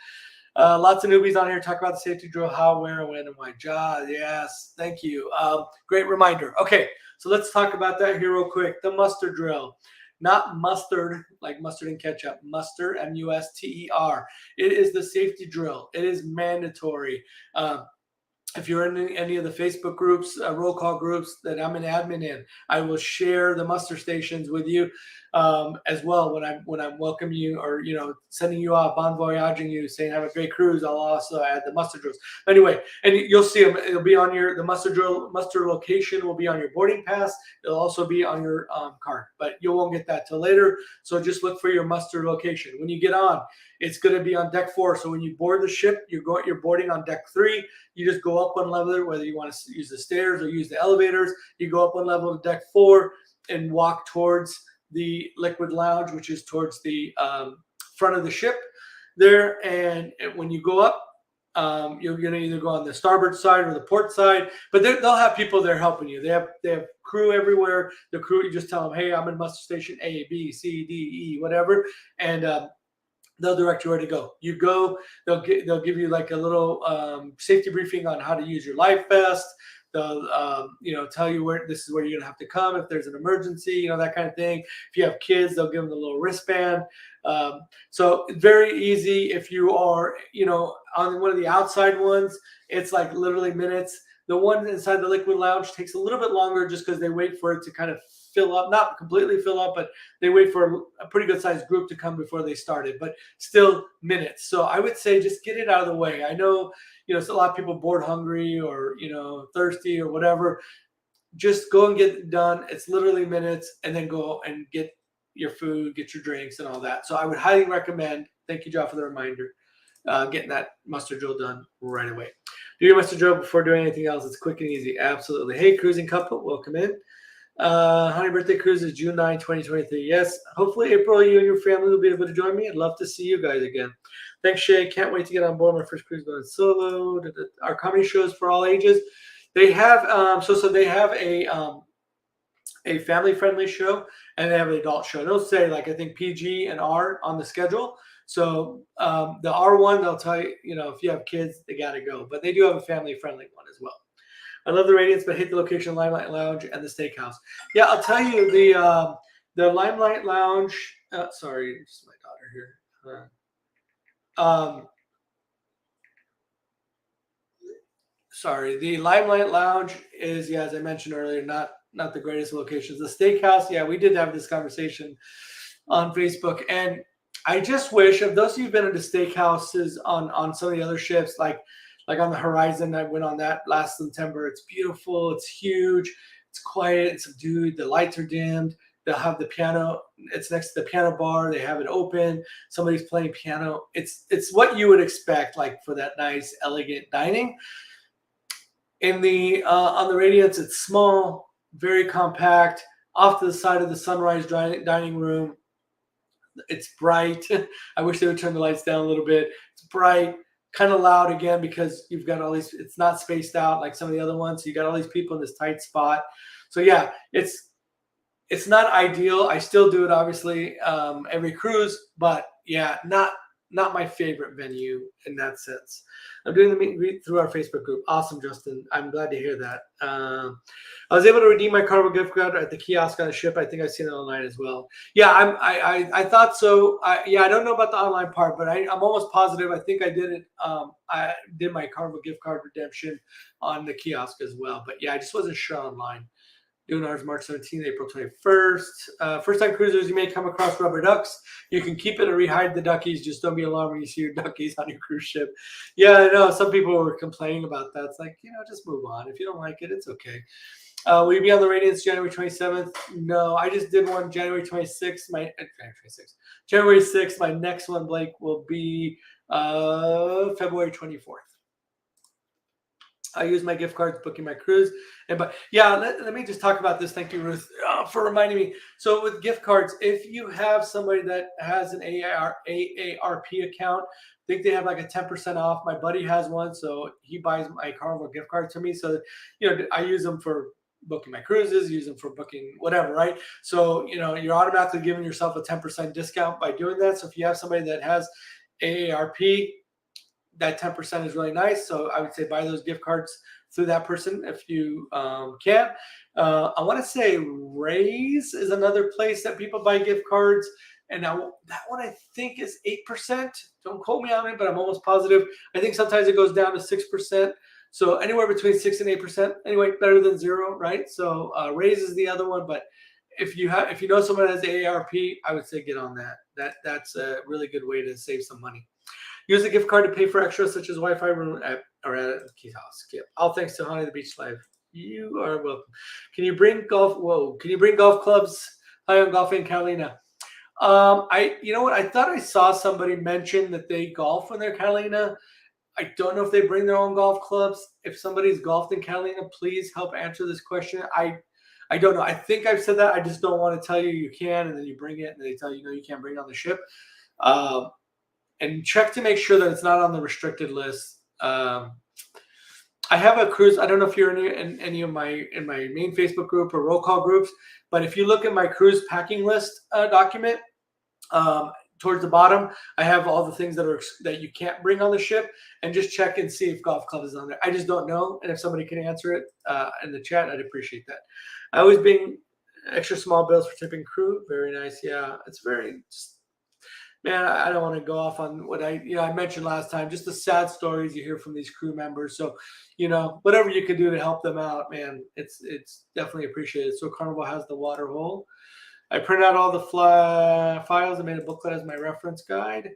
Lots of newbies on here talk about the safety drill, how, where, when, and why. Yes, thank you. Great reminder. Okay, so let's talk about that here real quick. The muster drill. Not mustard, like mustard and ketchup. Muster, M-U-S-T-E-R. It is the safety drill. It is mandatory. If you're in any of the Facebook groups, roll call groups that I'm an admin in, I will share the muster stations with you as well when I'm welcoming you, or sending you off, bon voyaging you, saying have a great cruise. I'll also add the muster drills. Anyway, and you'll see them. It'll be on the muster location will be on your boarding pass. It'll also be on your card, but you won't get that till later. So just look for your muster location. When you get on, it's going to be on deck 4. So when you board the ship, you're boarding on deck 3. You just go up one level, whether you want to use the stairs or use the elevators. You go up one level to deck 4 and walk towards the liquid lounge, which is towards the front of the ship there. And when you go up, you're going to either go on the starboard side or the port side, but they'll have people there helping you. They have crew everywhere. The crew, you just tell them, hey, I'm in muster station A, B, C, D, E, whatever, and they'll direct you where to go. You go, they'll give you like a little safety briefing on how to use your life vest. They'll tell you where this is where you're gonna have to come if there's an emergency, that kind of thing. If you have kids, they'll give them the little wristband. So very easy. If you are on one of the outside ones, it's like literally minutes. The one inside the liquid lounge takes a little bit longer just because they wait for it to kind of fill up, not completely fill up, but they wait for a pretty good sized group to come before they start it, but still minutes. So I would say just get it out of the way. I know, it's a lot of people bored, hungry, or, thirsty or whatever. Just go and get it done. It's literally minutes, and then go and get your food, get your drinks and all that. So I would highly recommend, thank you, Joe, for the reminder, getting that muster drill done right away. Do your muster drill before doing anything else. It's quick and easy. Absolutely. Hey, cruising couple, welcome in. Honey birthday cruise is June 9, 2023. Yes, hopefully April, you and your family will be able to join me. I'd love to see you guys again. Thanks, Shay. Can't wait to get on board my first cruise going solo. Our comedy shows for all ages. They have so they have a family friendly show, and they have an adult show. They'll say I think PG and R on the schedule. So the R1, they'll tell you, if you have kids, they got to go. But they do have a family-friendly one as well. I love the Radiance, but hate the location of Limelight Lounge and the Steakhouse. Yeah, I'll tell you, the Limelight Lounge, sorry, this is my daughter here. Sorry, the Limelight Lounge is, as I mentioned earlier, not the greatest locations. The Steakhouse, we did have this conversation on Facebook, and I just wish, if those of you who've been into steakhouses on some of the other ships, like on the Horizon, I went on that last September. It's beautiful. It's huge. It's quiet. It's subdued. The lights are dimmed. They'll have the piano. It's next to the piano bar. They have it open. Somebody's playing piano. It's what you would expect, for that nice, elegant dining. In the on the Radiance, it's small, very compact, off to the side of the Sunrise dining room. It's bright. I wish they would turn the lights down a little bit. It's bright, kind of loud again because you've got all these. It's not spaced out like some of the other ones. So you got all these people in this tight spot. So it's not ideal. I still do it obviously every cruise, but not my favorite venue in that sense. I'm doing the meet and greet through our Facebook group. Awesome, Justin. I'm glad to hear that. I was able to redeem my Carnival gift card at the kiosk on the ship. I think I've seen it online as well. Yeah, I thought so. I don't know about the online part, but I'm almost positive. I think I did it. I did my Carnival gift card redemption on the kiosk as well. But I just wasn't sure online. Doing ours March 17th, April 21st. First-time cruisers, you may come across rubber ducks. You can keep it or rehide the duckies. Just don't be alarmed when you see your duckies on your cruise ship. Yeah, I know. Some people were complaining about that. It's like, just move on. If you don't like it, it's okay. Will you be on the Radiance January 27th? No, I just did one January 26th. January 6th. My next one, Blake, will be February 24th. I use my gift cards booking my cruise. Let me just talk about this. Thank you, Ruth, for reminding me. So with gift cards, if you have somebody that has an AARP account, I think they have like a 10% off. My buddy has one, so he buys my Carnival gift card to me. So, I use them for booking my cruises, use them for booking whatever, right? So, you're automatically giving yourself a 10% discount by doing that. So if you have somebody that has AARP, that 10% is really nice. So I would say buy those gift cards through that person if you can. I want to say Raise is another place that people buy gift cards. And now that one I think is 8%. Don't quote me on it, but I'm almost positive. I think sometimes it goes down to 6%. So anywhere between 6 and 8%. Anyway, better than zero, right? So Raise is the other one. But if you know someone that has AARP, I would say get on that. That's a really good way to save some money. Use a gift card to pay for extras such as Wi-Fi room or at a kiosk. All thanks to Honey the Beach Live. You are welcome. Can you bring golf clubs? Hi, I'm golfing Catalina. You know what? I thought I saw somebody mention that they golf when they're Catalina. I don't know if they bring their own golf clubs. If somebody's golfed in Catalina, please help answer this question. I don't know. I think I've said that. I just don't want to tell you you can, and then you bring it, and they tell you no, you can't bring it on the ship. And check to make sure that it's not on the restricted list. I have a cruise. I don't know if you're in any of my main Facebook group or roll call groups, but if you look at my cruise packing list document, towards the bottom, I have all the things that you can't bring on the ship, and just check and see if golf club is on there. I just don't know, and if somebody can answer it in the chat, I'd appreciate that. I always being extra small bills for tipping crew. Very nice. Yeah, it's very just, man, I don't want to go off on what I mentioned last time, just the sad stories you hear from these crew members. So, whatever you can do to help them out, man, it's definitely appreciated. So Carnival has the water hole. I print out all the files and made a booklet as my reference guide.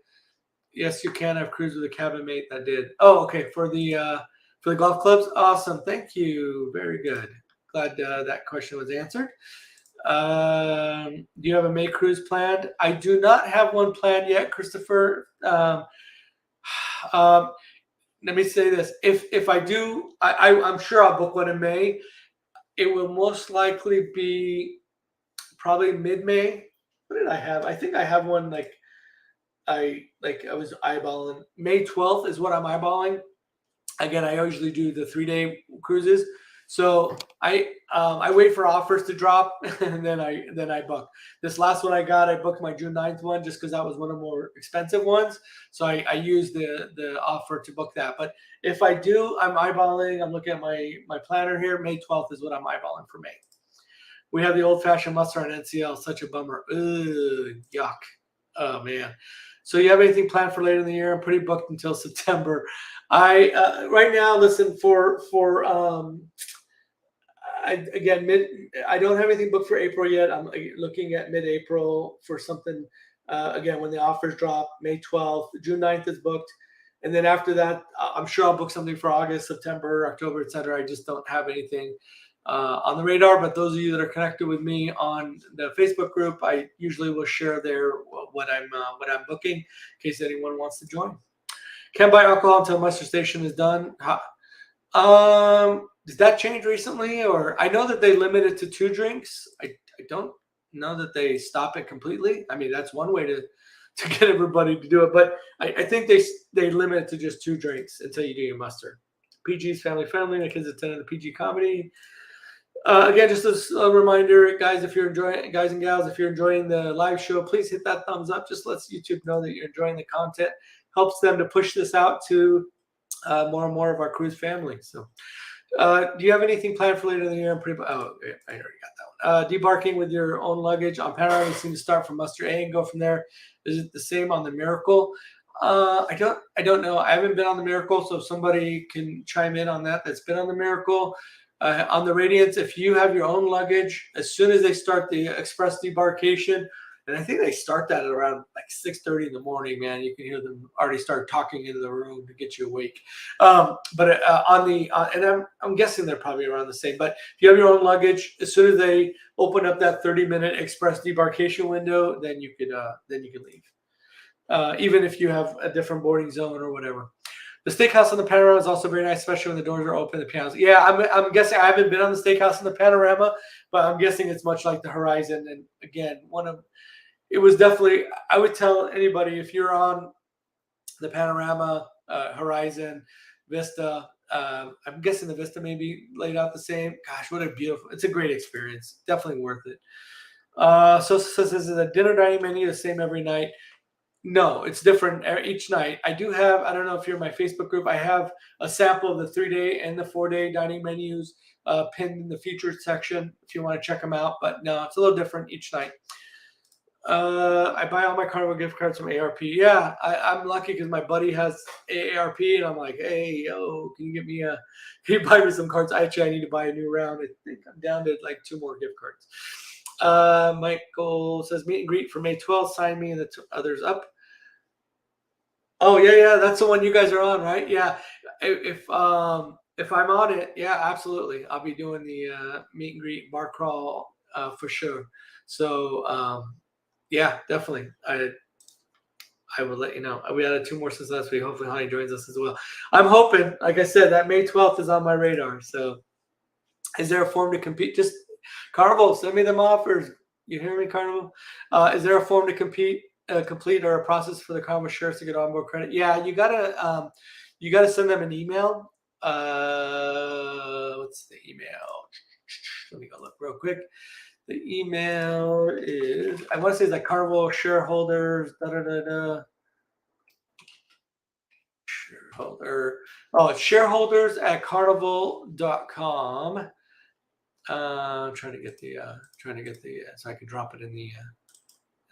Yes, you can. I've cruised with a cabin mate that did. Oh, okay. For the golf clubs, awesome. Thank you. Very good. Glad that question was answered. Do you have a May cruise planned? I do not have one planned yet, Christopher. Let me say this: if I do, I'm sure I'll book one in May. It will most likely be probably mid-May. What did I have? I think I have one I was eyeballing. May 12th is what I'm eyeballing. Again, I usually do the 3-day cruises. So I wait for offers to drop and then I book. This last one I booked my June 9th one just because that was one of the more expensive ones. So I used the offer to book that. But if I do, I'm eyeballing. I'm looking at my planner here. May 12th is what I'm eyeballing for May. We have the old-fashioned muster on NCL. Such a bummer. Ugh, yuck. Oh, man. So you have anything planned for later in the year? I'm pretty booked until September. Right now, listen, I don't have anything booked for April yet. I'm looking at mid-April for something, again, when the offers drop, May 12th. June 9th is booked. And then after that, I'm sure I'll book something for August, September, October, etc. I just don't have anything on the radar. But those of you that are connected with me on the Facebook group, I usually will share there what I'm booking in case anyone wants to join. Can't buy alcohol until muster station is done. Did that change recently? Or I know that they limit it to 2 drinks. I don't know that they stop it completely. I mean, that's one way to get everybody to do it. But I think they limit it to just 2 drinks until you do your muster. PG's family friendly. My kids attended the PG comedy. Again, just a reminder, guys, if you're enjoying, guys and gals, if you're enjoying the live show, please hit that thumbs up. Just lets YouTube know that you're enjoying the content. Helps them to push this out to more and more of our cruise family. So, do you have anything planned for later in the year? I already got that one. Debarking with your own luggage on Panorama, you seem to start from muster A and go from there. Is it the same on the Miracle? I don't know. I haven't been on the Miracle, so if somebody can chime in on that, that's been on the Miracle. On the Radiance, if you have your own luggage, as soon as they start the express debarkation, and I think they start that at around like 6:30 in the morning, man, you can hear them already start talking into the room to get you awake. And I'm guessing they're probably around the same. But if you have your own luggage, as soon as they open up that 30-minute express debarkation window, then you can leave. Even if you have a different boarding zone or whatever. The steakhouse on the Panorama is also very nice, especially when the doors are open. The pianos. Yeah, I'm guessing I haven't been on the steakhouse in the Panorama, but I'm guessing it's much like the Horizon. And again, it was definitely. I would tell anybody if you're on the Panorama, Horizon, Vista. I'm guessing the Vista may be laid out the same. Gosh, what a beautiful! It's a great experience. Definitely worth it. So says, is the dinner dining menu the same every night? No, it's different each night. I do have, I don't know if you're in my Facebook group, I have a sample of the 3-day and the 4-day dining menus pinned in the featured section if you want to check them out. But no, it's a little different each night. I buy all my Carnival gift cards from ARP. Yeah, I'm lucky because my buddy has ARP, and I'm like, hey, yo, can you buy me some cards? I need to buy a new round. I think I'm down to like 2 more gift cards. Michael says meet and greet for May 12th. Sign me and the others up. Oh yeah, that's the one you guys are on, right? Yeah. If I'm on it, yeah, absolutely. I'll be doing the meet and greet bar crawl for sure. So yeah, definitely. I will let you know. We added 2 more since last week. Hopefully Honey joins us as well. I'm hoping, like I said, that May 12th is on my radar. So is there a form to compete? Just Carnival, send me them offers. You hear me, Carnival? Is there a form to complete or a process for the Carnival shares to get onboard credit? Yeah, you gotta send them an email. What's the email? Let me go look real quick. The email is, I want to say it's like Carnival shareholders, shareholder. Oh, it's shareholders@carnival.com. I'm trying to get the so I can drop it in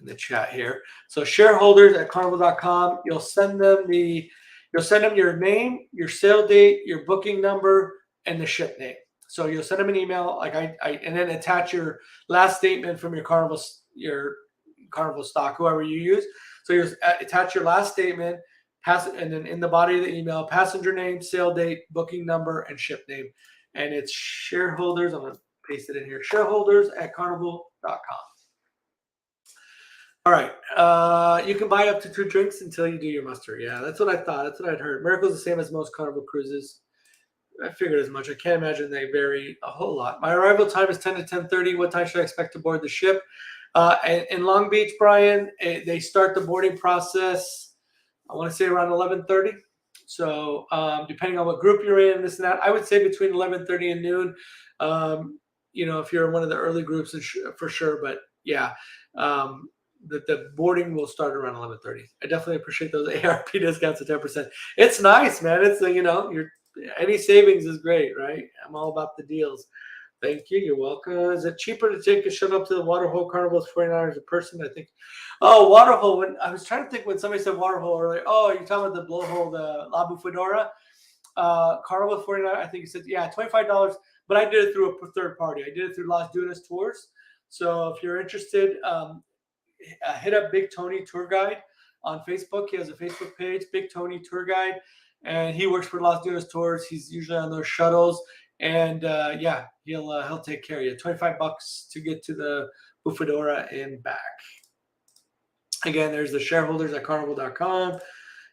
the chat here. So shareholders@carnival.com. You'll send them your name, your sale date, your booking number, and the ship name. So you'll send them an email, like and then attach your last statement from your Carnival stock, whoever you use. So you attach your last statement, and then in the body of the email, passenger name, sale date, booking number, and ship name. And it's shareholders. I'm going to paste it in here. Shareholders@carnival.com. All right. You can buy up to 2 drinks until you do your muster. Yeah, that's what I thought. That's what I'd heard. Miracle's the same as most Carnival cruises. I figured as much. I can't imagine they vary a whole lot. My arrival time is 10 to 10:30. What time should I expect to board the ship? In Long Beach, Brian, they start the boarding process, I want to say around 11:30. So depending on what group you're in, this and that, I would say between 11:30 and noon. If you're in one of the early groups, for sure. But yeah, the boarding will start around 11:30. I definitely appreciate those ARP discounts of 10%. It's nice, man. It's any savings is great, right? I'm all about the deals. Thank you. You're welcome. Is it cheaper to take a ship up to the Waterhole Carnival? It's $49 a person, I think. Oh, Waterhole. When I was trying to think when somebody said Waterhole earlier, oh, you're talking about the blowhole, the La Bufadora. Carnival $49. I think it said, yeah, $25. But I did it through a third party. I did it through Las Dunas Tours. So if you're interested, hit up Big Tony Tour Guide on Facebook. He has a Facebook page, Big Tony Tour Guide, and he works for Las Dunas Tours. He's usually on those shuttles, and he'll take care of you. $25 to get to the Bufadora and back. Again, there's the shareholders@carnival.com.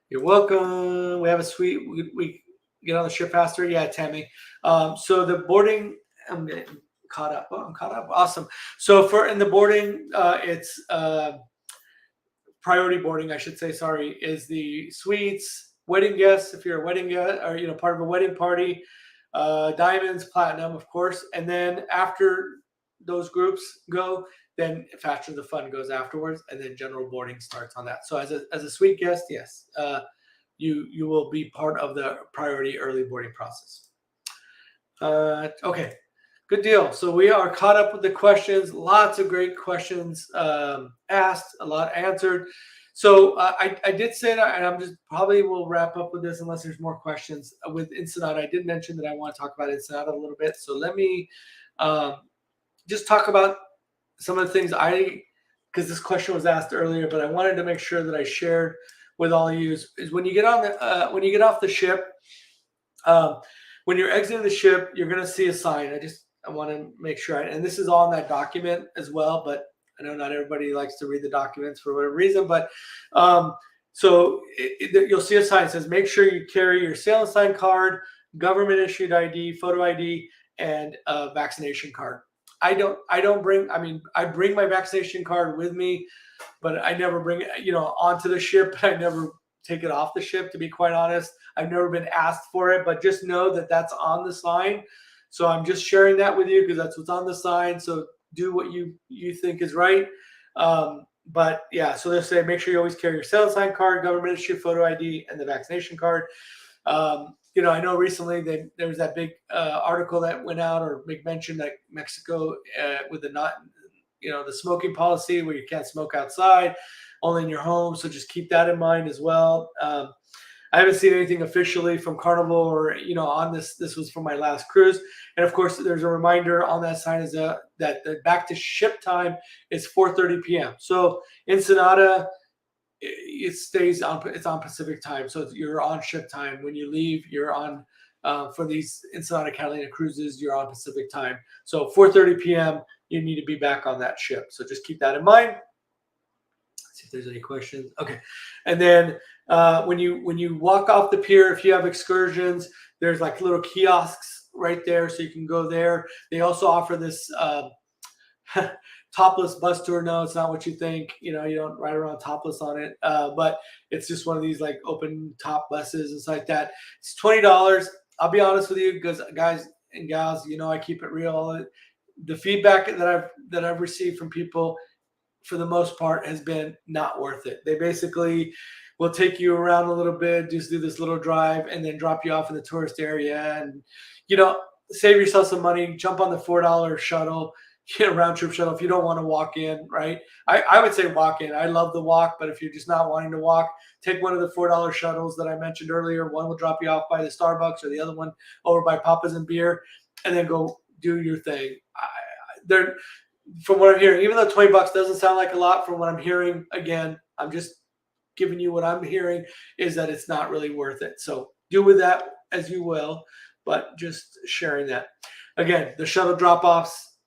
You're welcome. We have a suite. We get on the ship faster. Yeah, Tammy. So the boarding, I'm getting caught up. Oh, I'm caught up. Awesome. So in the boarding, it's priority boarding, I should say, sorry, is the suites, wedding guests, if you're a wedding guest or part of a wedding party, diamonds, platinum, of course. And then after those groups go, then Faster the Fun goes afterwards, and then general boarding starts on that. So as a suite guest, yes, you will be part of the priority early boarding process. Okay. Good deal. So we are caught up with the questions. Lots of great questions asked, a lot answered. So I did say that, and I'm just probably will wrap up with this unless there's more questions. With Ensenada, I did mention that I want to talk about Ensenada a little bit. So let me just talk about some of the things because this question was asked earlier, but I wanted to make sure that I shared with all of you is when you get when you get off the ship, when you're exiting the ship, you're going to see a sign. I want to make sure, and this is all in that document as well, but I know not everybody likes to read the documents for whatever reason, but so you'll see a sign that says, make sure you carry your sail and sign card, government issued ID, photo ID, and a vaccination card. I bring my vaccination card with me, but I never bring it, onto the ship. I never take it off the ship, to be quite honest. I've never been asked for it, but just know that that's on the sign. So I'm just sharing that with you because that's what's on the sign. So do what you think is right. But yeah, so they'll say, make sure you always carry your sales sign card, government issued photo ID, and the vaccination card. I know recently there was that big article that went out or big mention that Mexico with the smoking policy where you can't smoke outside, only in your home. So just keep that in mind as well. I haven't seen anything officially from Carnival or, on this. This was from my last cruise. And of course, there's a reminder on that sign is that the back to ship time is 4:30 p.m. So Ensenada, it's on Pacific time. So you're on ship time. When you leave, you're on, for these Ensenada Catalina cruises, you're on Pacific time. So 4:30 p.m., you need to be back on that ship. So just keep that in mind. Let's see if there's any questions. Okay. And then when you walk off the pier, if you have excursions, there's like little kiosks right there, so you can go there. They also offer this topless bus tour. No, it's not what you think. You don't ride around topless on it, but it's just one of these like open top buses and stuff like that. It's $20. I'll be honest with you, because guys and gals, I keep it real. the feedback that I've received from people, for the most part, has been not worth it. They basically will take you around a little bit, just do this little drive, and then drop you off in the tourist area, and save yourself some money. Jump on the $4 shuttle, round trip shuttle if you don't want to walk in. Right? I would say walk in. I love the walk, but if you're just not wanting to walk, take one of the $4 shuttles that I mentioned earlier. One will drop you off by the Starbucks, or the other one over by Papa's and Beer, and then go do your thing. They're, from what I'm hearing, even though $20 doesn't sound like a lot, from what I'm hearing, again, I'm just giving you what I'm hearing, is that it's not really worth it. So do with that as you will, but just sharing that. Again, the shuttle drop-offs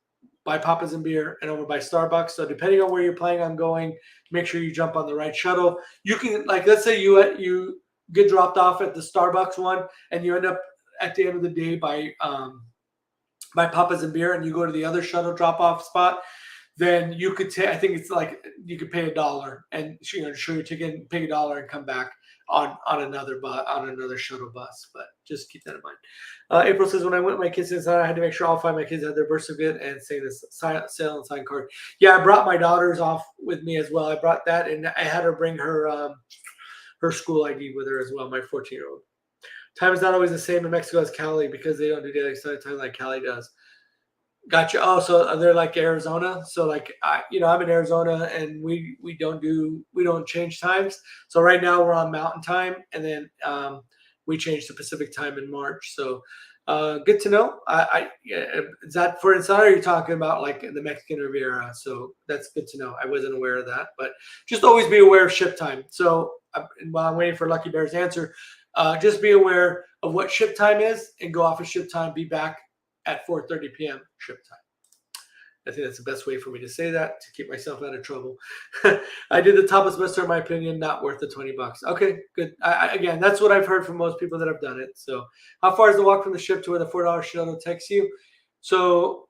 by Papa's and Beer and over by Starbucks. So depending on where you're planning on going, make sure you jump on the right shuttle. You can, like, let's say you get dropped off at the Starbucks one, and you end up at the end of the day by Papa's and Beer, and you go to the other shuttle drop-off spot, then you could take, I think it's like, you could pay $1 and show your ticket, and pay $1 and come back on another shuttle bus. But just keep that in mind. April says, when I went with my kids inside, I had to make sure all 5 of my kids had their birth certificate and say the sale and sign card. Yeah, I brought my daughters off with me as well. I brought that, and I had her bring her school ID with her as well, my 14-year-old. Time is not always the same in Mexico as Cali because they don't do daylight time like Cali does. Gotcha. Oh, so they're like Arizona. So like I'm in Arizona, and we don't change times. So right now we're on Mountain Time, and then we changed to Pacific Time in March. So good to know. Is that for Ensenada? Or are you talking about like the Mexican Riviera? So that's good to know. I wasn't aware of that, but just always be aware of ship time. So while I'm waiting for Lucky Bear's answer, just be aware of what ship time is, and go off of ship time. Be back at 4:30 p.m. ship time. I think that's the best way for me to say that, to keep myself out of trouble. I did the topless semester, in my opinion, not worth the $20. Okay, good. Again, that's what I've heard from most people that have done it. So how far is the walk from the ship to where the $4 shuttle takes you? So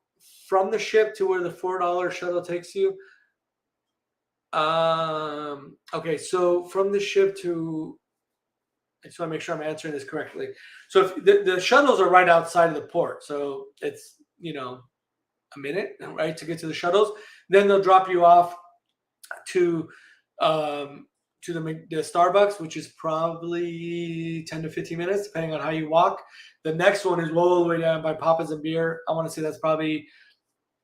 from the ship to where the $4 shuttle takes you, okay, so from the ship to, I just want to make sure I'm answering this correctly. So if the shuttles are right outside of the port, so it's a minute, right, to get to the shuttles. Then they'll drop you off to the Starbucks, which is probably 10 to 15 minutes, depending on how you walk. The next one is all the way down by Papa's and Beer. I want to say that's probably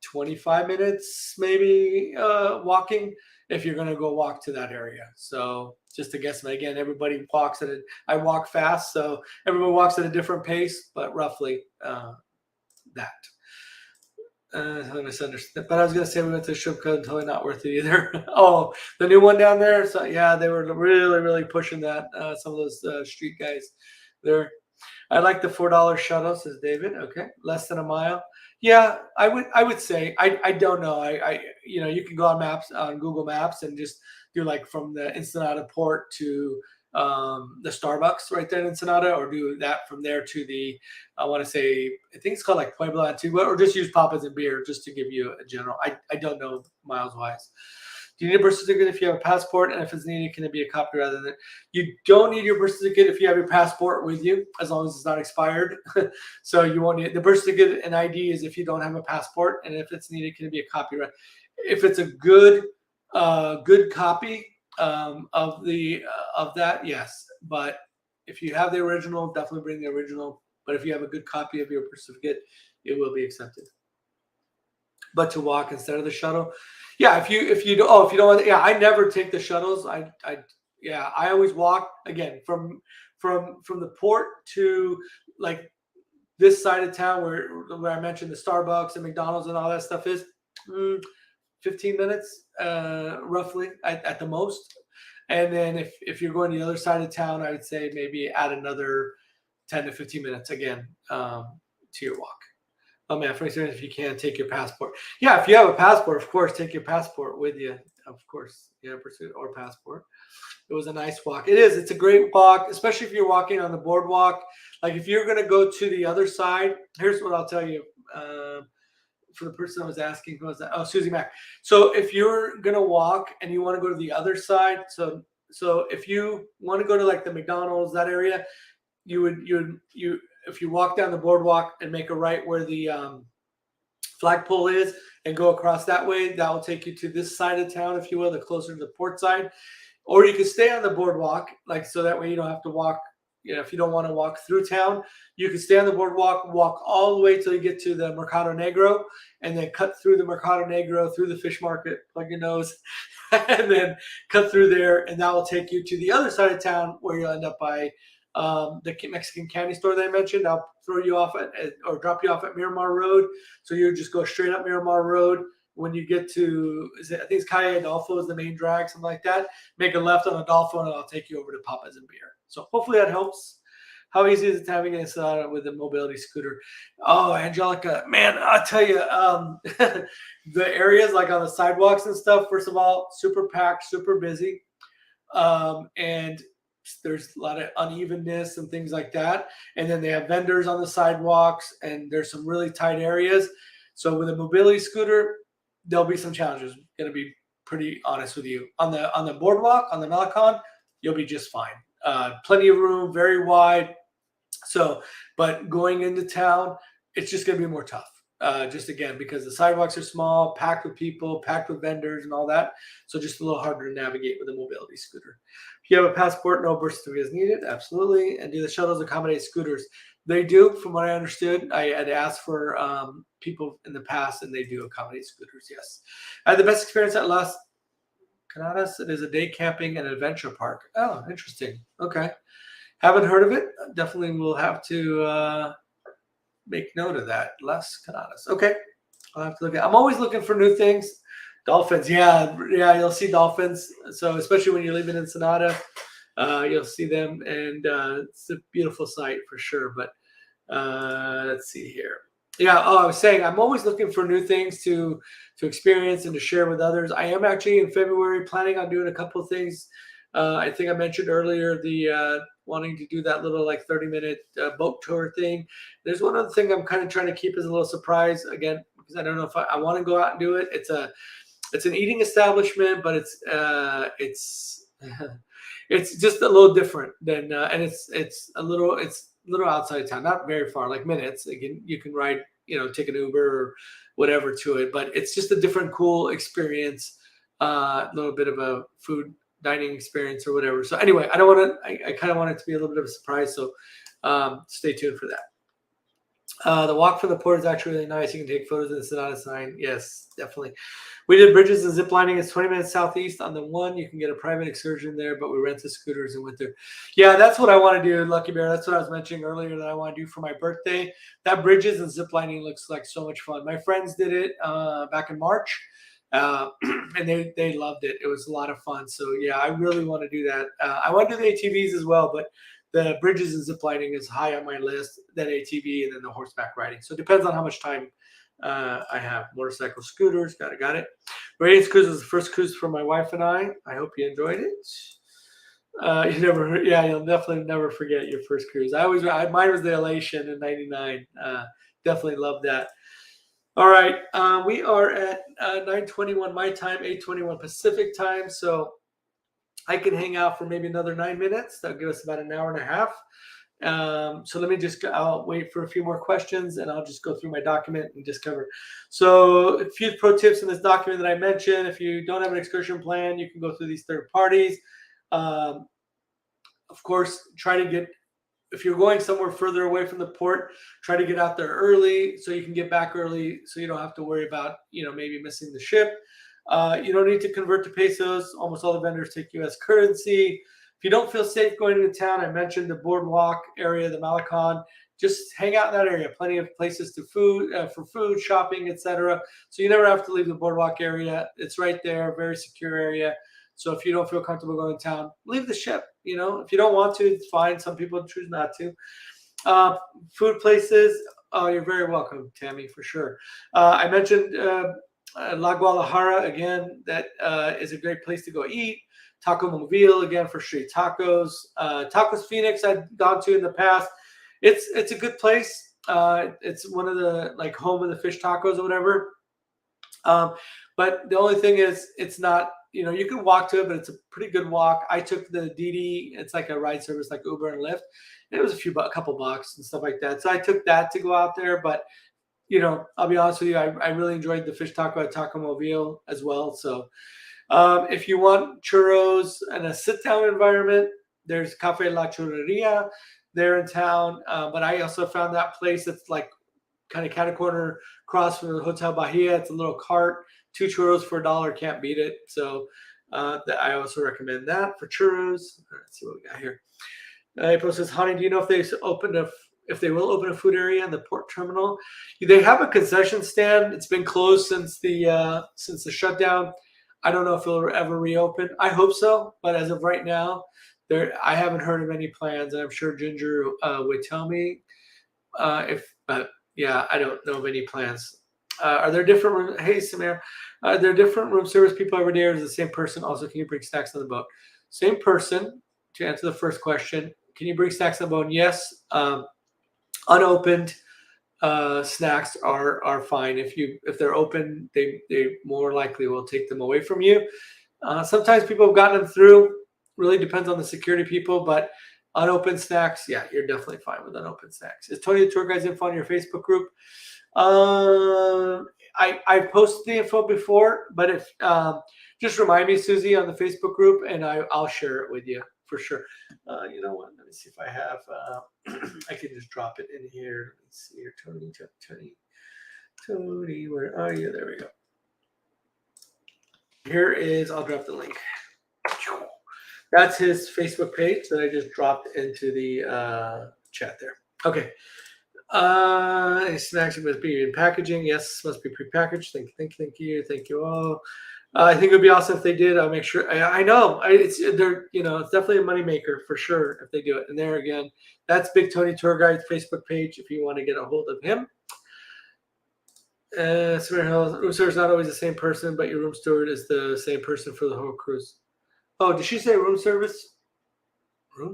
25 minutes, maybe walking, if you're going to go walk to that area. So just to guess, again, everybody walks I walk fast, so everyone walks at a different pace, but roughly that. I misunderstood. But I was going to say we went to the strip club, totally not worth it either. Oh, the new one down there. So yeah, they were really, really pushing that. Some of those street guys there. I like the $4 shuttle, says David. Okay, less than a mile. Yeah, I would say I don't know. You can go on Google Maps, and just do like from the Ensenada port to the Starbucks right there in Ensenada, or do that from there to the, I want to say, I think it's called like Puebla Antigua, or just use Papa's and Beer just to give you a general. I don't know miles wise. Do you need a birth certificate if you have a passport? And if it's needed, can it be a copy rather than? You don't need your birth certificate if you have your passport with you, as long as it's not expired. So you won't need the birth certificate and ID is if you don't have a passport, and if it's needed, can it be a copy? If it's a good copy of that, yes. But if you have the original, definitely bring the original. But if you have a good copy of your birth certificate, it will be accepted. But to walk instead of the shuttle, yeah. If you don't want, yeah, I never take the shuttles. I always walk, again, from the port to like this side of town where I mentioned the Starbucks and McDonald's and all that stuff is 15 minutes roughly at the most. And then if you're going to the other side of town, I would say maybe add another 10 to 15 minutes again to your walk. Oh man, for instance, if you can, take your passport. Yeah, if you have a passport, of course, take your passport with you. Of course, pursuit or passport. It was a nice walk. It is. It's a great walk, especially if you're walking on the boardwalk. Like if you're going to go to the other side, here's what I'll tell you. For the person I was asking, who was that? Oh, Susie Mack. So if you're going to walk and you want to go to the other side, so if you want to go to like the McDonald's, that area, if you walk down the boardwalk and make a right where the flagpole is and go across that way. That will take you to this side of town, if you will, the closer to the port side. Or you can stay on the boardwalk, like so that way you don't have to walk. If you don't want to walk through town, you can stay on the boardwalk, walk all the way till you get to the Mercado Negro, and then cut through the Mercado Negro, through the fish market, plug your nose, and then cut through there, and that will take you to the other side of town where you'll end up by the Mexican candy store that I mentioned. I'll throw you off or drop you off at Miramar Road. So you just go straight up Miramar Road. When you get to, I think it's Calle Adolfo is the main drag, something like that. Make a left on Adolfo, and I'll take you over to Papa's and Beer. So hopefully that helps. How easy is it having an Ensenada with a mobility scooter? Oh, Angelica, man, I'll tell you, the areas like on the sidewalks and stuff, first of all, super packed, super busy. And there's a lot of unevenness and things like that. And then they have vendors on the sidewalks, and there's some really tight areas. So with a mobility scooter, there'll be some challenges. I'm going to be pretty honest with you. On the boardwalk, on the Malecon, you'll be just fine. Plenty of room, very wide. So, but going into town, it's just going to be more tough. Just again, because the sidewalks are small, packed with people, packed with vendors and all that. So just a little harder to navigate with a mobility scooter. If you have a passport, no birth certificate is needed. Absolutely. And do the shuttles accommodate scooters? They do, from what I understood. I had asked for people in the past, and they do accommodate scooters, yes. I had the best experience at Las Canadas. It is a day camping and adventure park. Oh, interesting. Okay. Haven't heard of it. Definitely will have to make note of that. Las Canadas. Okay. I'll have to look at it. I'm always looking for new things. Dolphins. Yeah, you'll see dolphins. So especially when you're leaving Ensenada, you'll see them, and it's a beautiful sight for sure. But let's see here. Yeah, I was saying I'm always looking for new things to experience and to share with others. I am actually in February planning on doing a couple of things. I think I mentioned earlier the wanting to do that little like 30-minute boat tour thing. There's one other thing I'm kind of trying to keep as a little surprise, again, because I don't know if I want to go out and do it. It's an eating establishment, but it's it's just a little different than and it's a little outside of town, not very far, like minutes. Again, you can ride, take an Uber or whatever to it, but it's just a different cool experience, a little bit of a food dining experience or whatever. So anyway, I kind of want it to be a little bit of a surprise. So stay tuned for that. The walk from the port is actually really nice. You can take photos of the Ensenada sign. Yes, definitely. We did bridges and zip lining. It's 20 minutes southeast on the one. You can get a private excursion there, but we rent the scooters and went there. Yeah, that's what I want to do, Lucky Bear. That's what I was mentioning earlier that I want to do for my birthday. That bridges and zip lining looks like so much fun. My friends did it back in March, and they loved it. It was a lot of fun. So yeah, I really want to do that. I want to do the ATVs as well, but the bridges and zip lining is high on my list, then ATV, and then the horseback riding. So it depends on how much time I have. Motorcycle, scooters, got it. Radiance Cruise was the first cruise for my wife and I. I hope you enjoyed it. You'll definitely never forget your first cruise. Mine was the Elation in '99. Definitely love that. All right, we are at 9:21 my time, 8:21 Pacific time. So I can hang out for maybe another 9 minutes. That'll give us about an hour and a half. So let me I'll wait for a few more questions, and I'll just go through my document and just cover. So a few pro tips in this document that I mentioned. If you don't have an excursion plan, you can go through these third parties. Of course, if you're going somewhere further away from the port, try to get out there early so you can get back early so you don't have to worry about, maybe missing the ship. You don't need to convert to pesos. Almost all the vendors take U.S. currency. If you don't feel safe going into town, I mentioned the boardwalk area, the Malecon. Just hang out in that area. Plenty of places for food, shopping, etc. So you never have to leave the boardwalk area. It's right there, very secure area. So if you don't feel comfortable going to town, leave the ship. If you don't want to, it's fine. Some people choose not to. Food places. Oh, you're very welcome, Tammy, for sure. I mentioned La Guadalajara, again, that is a great place to go eat. Taco Mobile, again, for street tacos. Tacos Phoenix, I've gone to in the past. It's a good place. It's one of the, home of the fish tacos or whatever. But the only thing is, it's not, you can walk to it, but it's a pretty good walk. I took the Didi. It's like a ride service like Uber and Lyft. And it was a couple bucks and stuff like that. So I took that to go out there, but you know, I'll be honest with you, I really enjoyed the fish taco at Taco Mobile as well. So if you want churros and a sit-down environment, there's Cafe La Churreria there in town. But I also found that place that's like kind of cat corner across from the Hotel Bahia. It's a little cart, 2 churros for $1, can't beat it. So I also recommend that for churros. Let's see what we got here. April says, "Honey, do you know if if they will open a food area in the port terminal?" They have a concession stand. It's been closed since the shutdown. I don't know if it'll ever reopen. I hope so, but as of right now, I haven't heard of any plans. And I'm sure Ginger would tell me but yeah, I don't know of any plans. Are there different? Hey, Samir, are there different room service people every day, or is it the same person? Also, can you bring snacks on the boat? Same person. To answer the first question, can you bring snacks on the boat? Yes. Unopened snacks are fine. If they're open, they more likely will take them away from you. Sometimes people have gotten them through. Really depends on the security people, but unopened snacks, yeah, you're definitely fine with unopened snacks. Is Tony the Tour Guide's info on your Facebook group? I posted the info before, but if just remind me, Susie, on the Facebook group, and I'll share it with you for sure. You know what? Let me see if I have. I can just drop it in here. Let's see here, Tony, where are you? There we go. Here is. I'll drop the link. That's his Facebook page that I just dropped into the chat there. Okay. Snacks must be in packaging. Yes, must be prepackaged. Thank you all. I think it would be awesome if they did. I'll make sure. I know it's definitely a moneymaker for sure if they do it. And there again, that's Big Tony Tour Guide's Facebook page if you want to get a hold of him. Room steward is not always the same person, but your room steward is the same person for the whole cruise. Oh, did she say room service? Room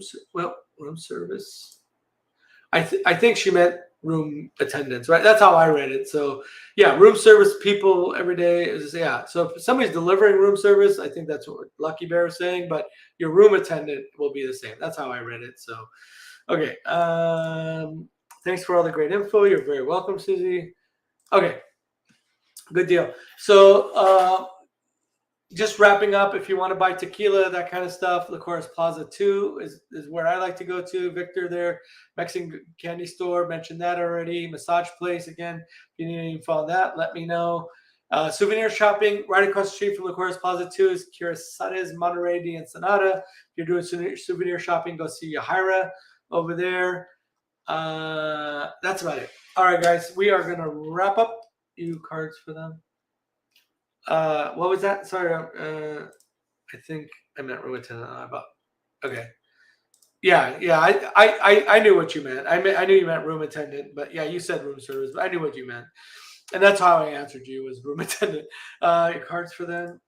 service. I think she meant room attendants, right? That's how I read it. So yeah, room service people every day is So if somebody's delivering room service, I think that's what Lucky Bear is saying. But your room attendant will be the same. That's how I read it. So okay. Thanks for all the great info. You're very welcome, Susie. Okay, good deal. So just wrapping up, if you want to buy tequila, that kind of stuff, Licores Plaza 2 is where I like to go to. Victor there, Mexican candy store, mentioned that already. Massage place, again, if you need any info on that, let me know. Souvenir shopping, right across the street from Licores Plaza 2 is Curaçao's Monterey de Ensenada. If you're doing souvenir shopping, go see Yahira over there. That's about it. All right, guys, we are going to wrap up. Cards for them. What was that? Sorry, I think I meant room attendant. Okay. Yeah. I knew what you meant. I knew you meant room attendant, but yeah, you said room service, but I knew what you meant, and that's how I answered you, was room attendant. Cards for them.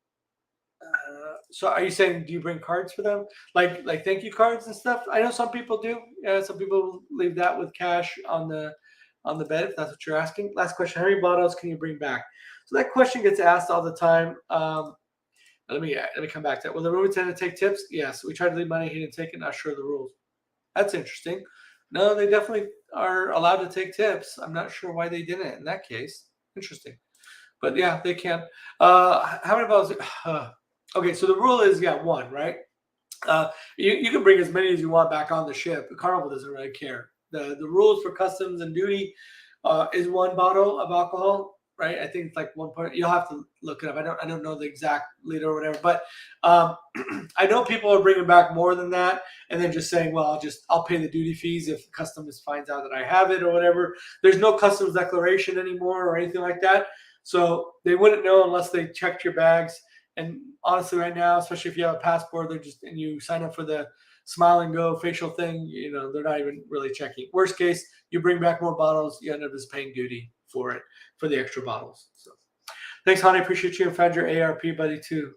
So are you saying, do you bring cards for them, like thank you cards and stuff? I know some people do. Yeah, some people leave that with cash on the bed, if that's what you're asking. Last question: how many bottles can you bring back? So that question gets asked all the time. Let me come back to that. Will the room attendant take tips? Yes. We tried to leave money. He didn't take it. Not sure of the rules. That's interesting. No, they definitely are allowed to take tips. I'm not sure why they didn't in that case. Interesting. But yeah, they can. How many bottles? Okay, so the rule is, one, right? You can bring as many as you want back on the ship. Carnival doesn't really care. The rules for customs and duty is 1 bottle of alcohol, right? I think it's like 1 point. You'll have to look it up. I don't know the exact liter or whatever, but I know people are bringing back more than that, and then just saying, well, I'll pay the duty fees if customs finds out that I have it or whatever. There's no customs declaration anymore or anything like that, so they wouldn't know unless they checked your bags. And honestly, right now, especially if you have a passport, and you sign up for the Smile and Go facial thing, they're not even really checking. Worst case, you bring back more bottles, you end up just paying duty for it, for the extra bottles. So thanks, honey. Appreciate you, and found your ARP buddy too.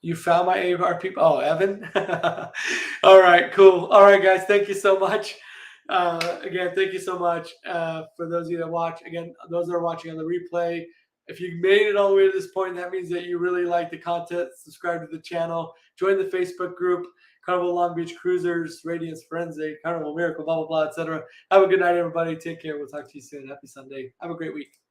You found my ARP? Oh, Evan. All right, cool. All right, guys, thank you so much. Again, thank you so much for those of you that watch. Again, those that are watching on the replay, if you made it all the way to this point, that means that you really like the content. Subscribe to the channel, join the Facebook group, Carnival Long Beach Cruisers, Radiance, Firenze, Carnival Miracle, blah, blah, blah, etc. Have a good night, everybody. Take care. We'll talk to you soon. Happy Sunday. Have a great week.